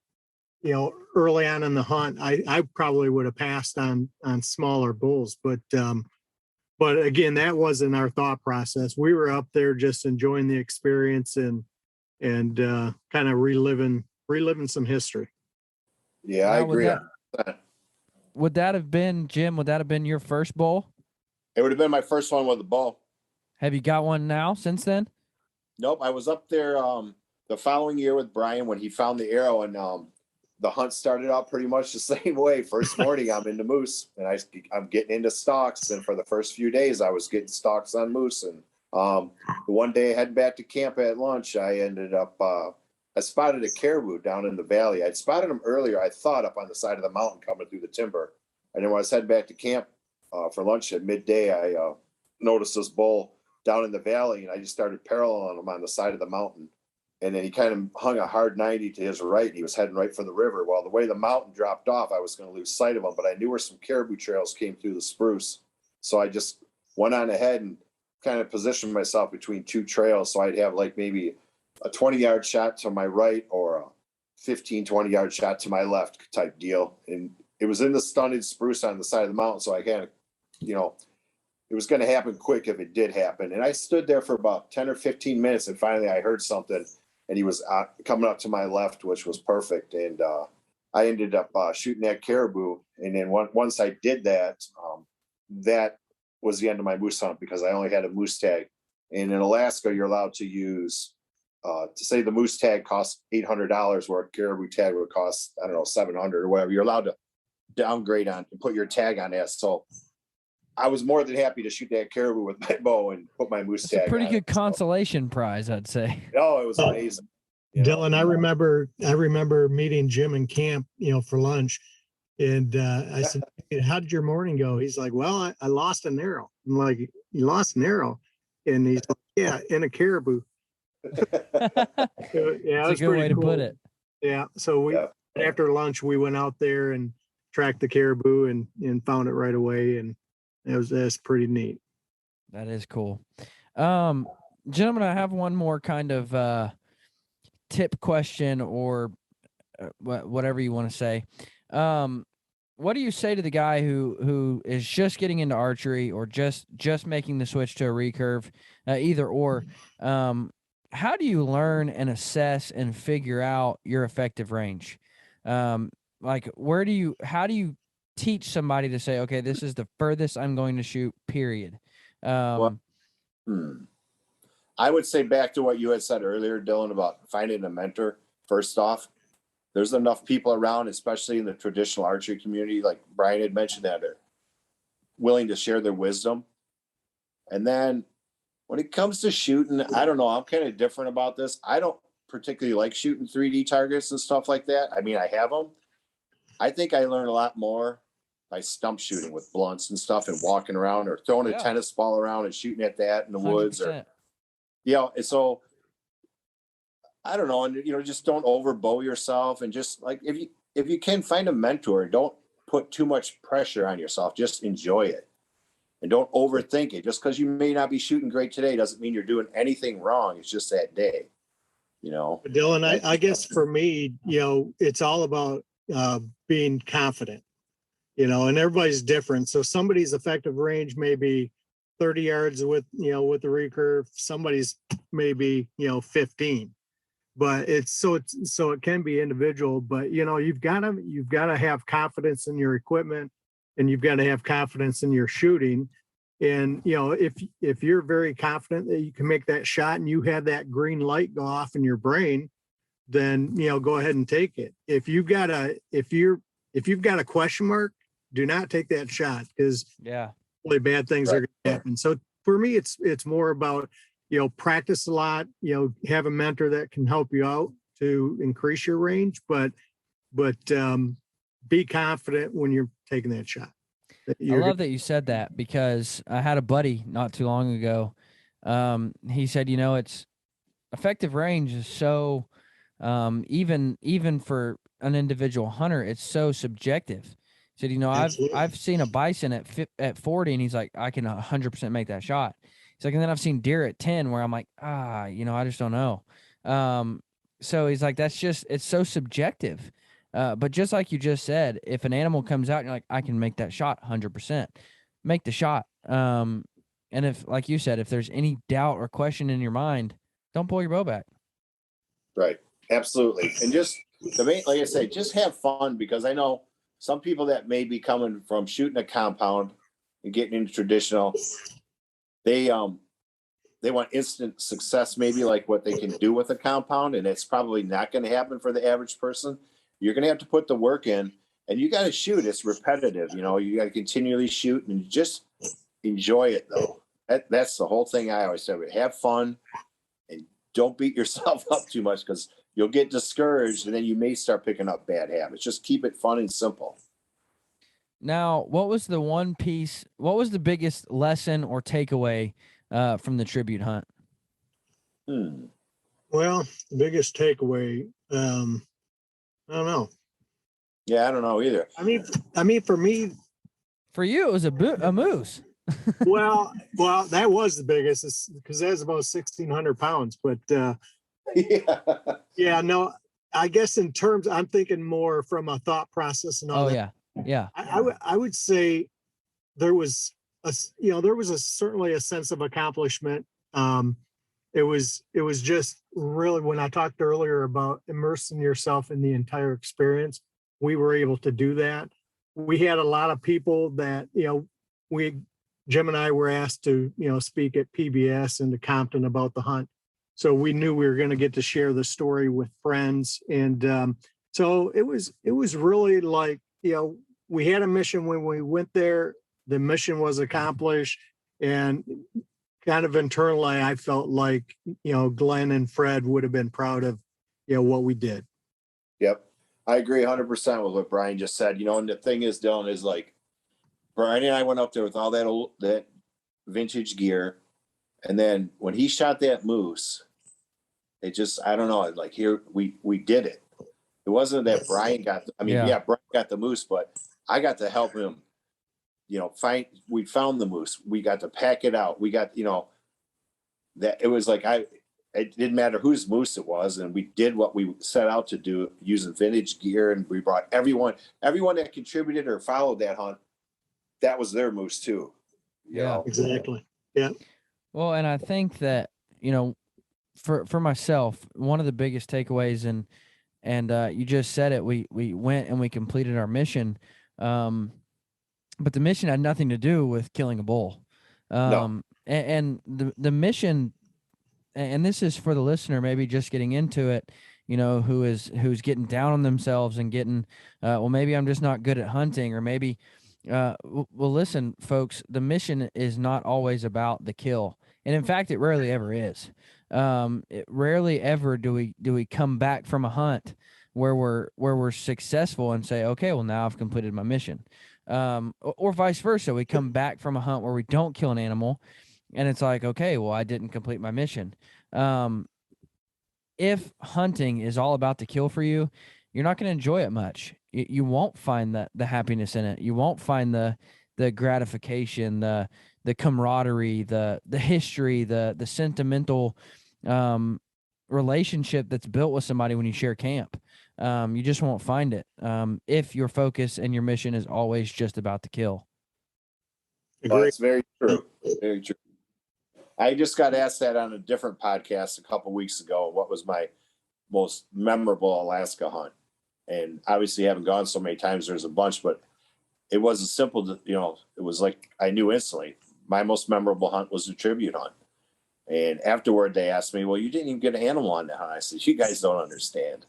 early on in the hunt, I probably would have passed on smaller bulls, but again, that wasn't our thought process. We were up there just enjoying the experience and kind of reliving some history. Yeah, I agree. Would that have been, Jim, would that have been your first bull? It would have been my first one with a bull. Have you got one now since then? Nope. I was up there the following year with Brian when he found the arrow, and the hunt started out pretty much the same way. First morning, I'm into moose, and I'm getting into stalks. And for the first few days, I was getting stalks on moose. And one day, heading back to camp at lunch, I ended up I spotted a caribou down in the valley. I'd spotted him earlier, I thought, up on the side of the mountain coming through the timber. And then when I was heading back to camp for lunch at midday, I noticed this bull down in the valley, and I just started paralleling him on the side of the mountain. And then he kind of hung a hard 90 to his right, and he was heading right for the river. Well, the way the mountain dropped off, I was going to lose sight of him, but I knew where some caribou trails came through the spruce. So I just went on ahead and kind of positioned myself between 2 trails. So I'd have like maybe a 20-yard shot to my right or a 15, 20-yard shot to my left type deal. And it was in the stunted spruce on the side of the mountain. So I kind of, it was going to happen quick if it did happen. And I stood there for about 10 or 15 minutes. And finally I heard something, and he was coming up to my left, which was perfect. And I ended up shooting that caribou. And then once I did that, that was the end of my moose hunt because I only had a moose tag. And in Alaska, you're allowed to use, to say the moose tag costs $800, where a caribou tag would cost, I don't know, $700 or whatever. You're allowed to downgrade on and put your tag on that. So I was more than happy to shoot that caribou with my bow and put my moose tag It's a pretty on good it, so. consolation prize, I'd say. Oh, it was amazing. Dylan, I remember meeting Jim in camp, for lunch. And I said, "Hey, how did your morning go?" He's like, "Well, I lost an arrow." I'm like, "You lost an arrow?" And he's like, "Yeah, in a caribou." So, yeah, That's a good way to put it. Yeah. So after lunch, we went out there and tracked the caribou and found it right away. And that's pretty neat. That is cool. Gentlemen, I have one more kind of tip question or whatever you want to say. What do you say to the guy who is just getting into archery or just making the switch to a recurve, either or? How do you learn and assess and figure out your effective range? Like how do you teach somebody to say, okay, this is the furthest I'm going to shoot, period? Well, I would say back to what you had said earlier, Dylan, about finding a mentor. First off, there's enough people around, especially in the traditional archery community, like Bryan had mentioned, that are willing to share their wisdom. And then when it comes to shooting, I don't know, I'm kind of different about this. I don't particularly like shooting 3D targets and stuff like that. I mean, I have them. I think I learn a lot more by stump shooting with blunts and stuff and walking around or throwing a tennis ball around and shooting at that in the 100%. Woods. Or, and so I don't know, and just don't overbow yourself, and just like if you can find a mentor, don't put too much pressure on yourself. Just enjoy it, and don't overthink it. Just because you may not be shooting great today doesn't mean you're doing anything wrong. It's just that day, Dylan, I guess for me, it's all about being confident, and everybody's different. So somebody's effective range may be 30 yards with the recurve. Somebody's maybe 15. But so it can be individual, but you've got to have confidence in your equipment, and you've got to have confidence in your shooting. And if you're very confident that you can make that shot and you have that green light go off in your brain, then go ahead and take it. If you've got a question mark, do not take that shot, because really bad things are going to happen. So for me, it's more about practice a lot, have a mentor that can help you out to increase your range, but be confident when you're taking that shot. I love that you said that, because I had a buddy not too long ago. He said, it's effective range is so, even for an individual hunter, it's so subjective. He said, I've seen a bison at 40, and he's like, I can 100% make that shot. He's like, and then I've seen deer at 10 where I'm like, I just don't know. So he's like, it's so subjective. But just like you just said, if an animal comes out and you're like, I can make that shot 100%, make the shot. And if, like you said, if there's any doubt or question in your mind, don't pull your bow back. Right. Absolutely. And just like I say, just have fun, because I know some people that may be coming from shooting a compound and getting into traditional, they want instant success, maybe like what they can do with a compound, and it's probably not going to happen for the average person. You're going to have to put the work in, and you got to shoot. It's repetitive, you got to continually shoot, and just enjoy it though. That's the whole thing I always say. Have fun and don't beat yourself up too much, because you'll get discouraged, and then you may start picking up bad habits. Just keep it fun and simple. Now, what was the biggest lesson or takeaway from the tribute hunt? Well, the biggest takeaway, I don't know. Yeah, I don't know either. I mean, for me, for you, it was a moose. well, that was the biggest, because that was about 1,600 pounds. But no, I guess in terms, I'm thinking more from a thought process and all that. Yeah. I would say there was certainly a sense of accomplishment. It was just really, when I talked earlier about immersing yourself in the entire experience, we were able to do that. We had a lot of people that, Jim and I were asked to, speak at PBS and to Compton about the hunt. So we knew we were going to get to share the story with friends. And so it was really like, we had a mission when we went there. the mission was accomplished, and kind of internally, I felt like, Glenn and Fred would have been proud of, what we did. Yep. I agree 100% with what Bryan just said. And the thing is, Dylan, is like, Bryan and I went up there with all that vintage gear. And then when he shot that moose, it just, I don't know, like here, we did it. It wasn't that Bryan Bryan got the moose, but I got to help him, we found the moose. We got to pack it out. We got, that it was like, it didn't matter whose moose it was. And we did what we set out to do using vintage gear. And we brought everyone that contributed or followed that hunt. That was their moose too. Yeah, exactly. Yeah. Well, and I think that, for myself, one of the biggest takeaways, and you just said it, we went and we completed our mission. But the mission had nothing to do with killing a bull. No. And the mission, and this is for the listener, maybe just getting into it, who's getting down on themselves and getting, well, maybe I'm just not good at hunting, or maybe, well, listen, folks, the mission is not always about the kill. And in fact, it rarely ever is. It rarely ever do we come back from a hunt where we're successful and say, okay, well, now I've completed my mission. Or vice versa. We come back from a hunt where we don't kill an animal and it's like, okay, well, I didn't complete my mission. If hunting is all about the kill for you, you're not going to enjoy it much. You won't find the happiness in it. You won't find the gratification, the camaraderie, the history, the sentimental relationship that's built with somebody when you share camp. You just won't find it if your focus and your mission is always just about the kill. That's very true. Very true. I just got asked that on a different podcast a couple weeks ago. What was my most memorable Alaska hunt? And obviously, haven't gone so many times. There's a bunch, but it wasn't simple. It was like I knew instantly. My most memorable hunt was the tribute hunt. And afterward, they asked me, "Well, you didn't even get an animal on that hunt." I said, "You guys don't understand.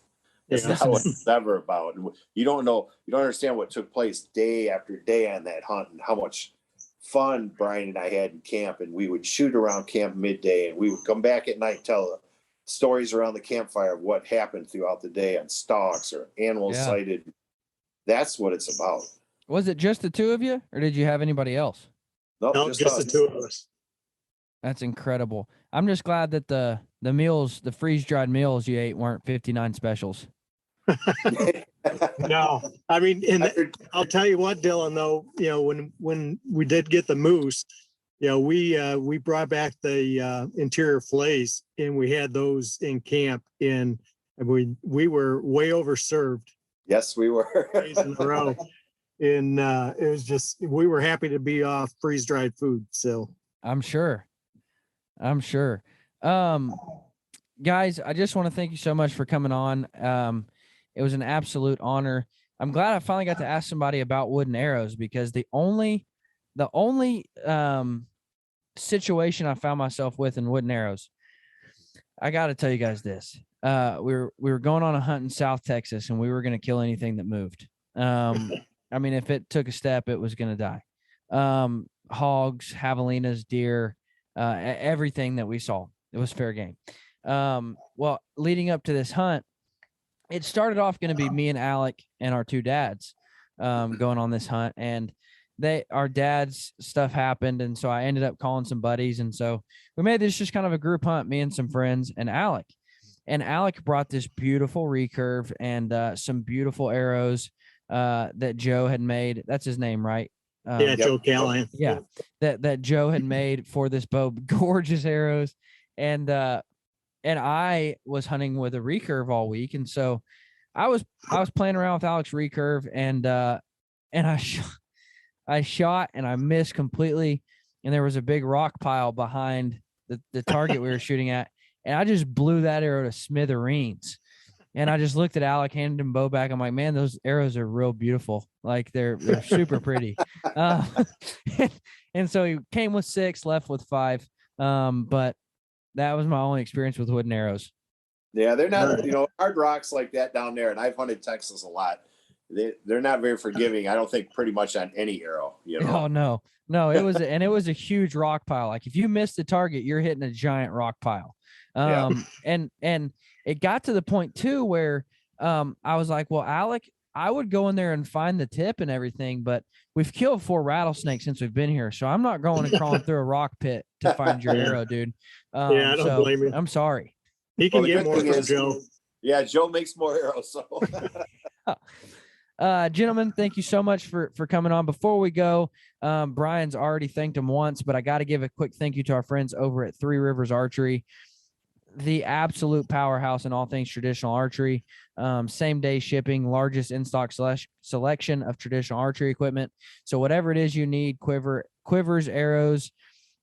It's not what it's ever about. You don't know. You don't understand what took place day after day on that hunt, and how much fun Bryan and I had in camp. And we would shoot around camp midday, and we would come back at night, tell stories around the campfire of what happened throughout the day on stalks or animals sighted. That's what it's about." Was it just the two of you, or did you have anybody else? No, just the two of us. That's incredible. I'm just glad that the meals, the freeze-dried meals you ate weren't 59 specials. No, I mean, and I'll tell you what, Dylan, though, when we did get the moose, we brought back the interior fillets, and we had those in camp, and we were way overserved. Yes, we were. Days in a row. And it was just, we were happy to be off freeze-dried food. So I'm sure. Guys, I just want to thank you so much for coming on. It was an absolute honor. I'm glad I finally got to ask somebody about wooden arrows, because the only situation I found myself with in wooden arrows, I got to tell you guys this. We were going on a hunt in South Texas, and we were going to kill anything that moved. I mean, if it took a step, it was going to die. Hogs, javelinas, deer, everything that we saw, it was fair game. Well, leading up to this hunt, it started off going to be me and Alec and our two dads going on this hunt, and our dad's stuff happened, and so I ended up calling some buddies, and so we made this just kind of a group hunt, me and some friends and Alec. And Alec brought this beautiful recurve and some beautiful arrows that Joe had made. That's his name, right? Joe Callahan. Yeah, that Joe had made for this bow. Gorgeous arrows, and I was hunting with a recurve all week, and so I was playing around with Alec's recurve, and I shot and I missed completely, and there was a big rock pile behind the target we were shooting at, and I just blew that arrow to smithereens. And I just looked at Alec, handed him bow back. I'm like, man, those arrows are real beautiful. Like they're super pretty. And so he came with 6, left with 5. But that was my only experience with wooden arrows. Yeah, they're not, hard rocks like that down there. And I've hunted Texas a lot. they're not very forgiving. I don't think pretty much on any arrow, you know. Oh no, it was a huge rock pile. Like if you miss the target, you're hitting a giant rock pile. And it got to the point too where I was like, well, Alec, I would go in there and find the tip and everything, but we've killed 4 rattlesnakes since we've been here, so I'm not going and crawling through a rock pit to find your arrow, dude. I don't blame you. I'm sorry. He can get more from Joe. Yeah, Joe makes more arrows. So, gentlemen, thank you so much for coming on. Before we go, Brian's already thanked him once, but I got to give a quick thank you to our friends over at Three Rivers Archery, the absolute powerhouse in all things traditional archery. Same day shipping, largest in-stock selection of traditional archery equipment. So whatever it is you need, quivers, arrows,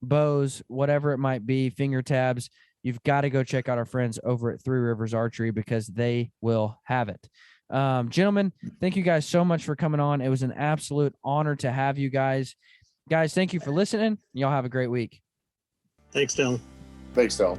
bows, whatever it might be, finger tabs, you've got to go check out our friends over at Three Rivers Archery because they will have it. Gentlemen, thank you guys so much for coming on. It was an absolute honor to have you guys. Guys, thank you for listening. Y'all have a great week. Thanks, Dylan. Thanks, Dylan.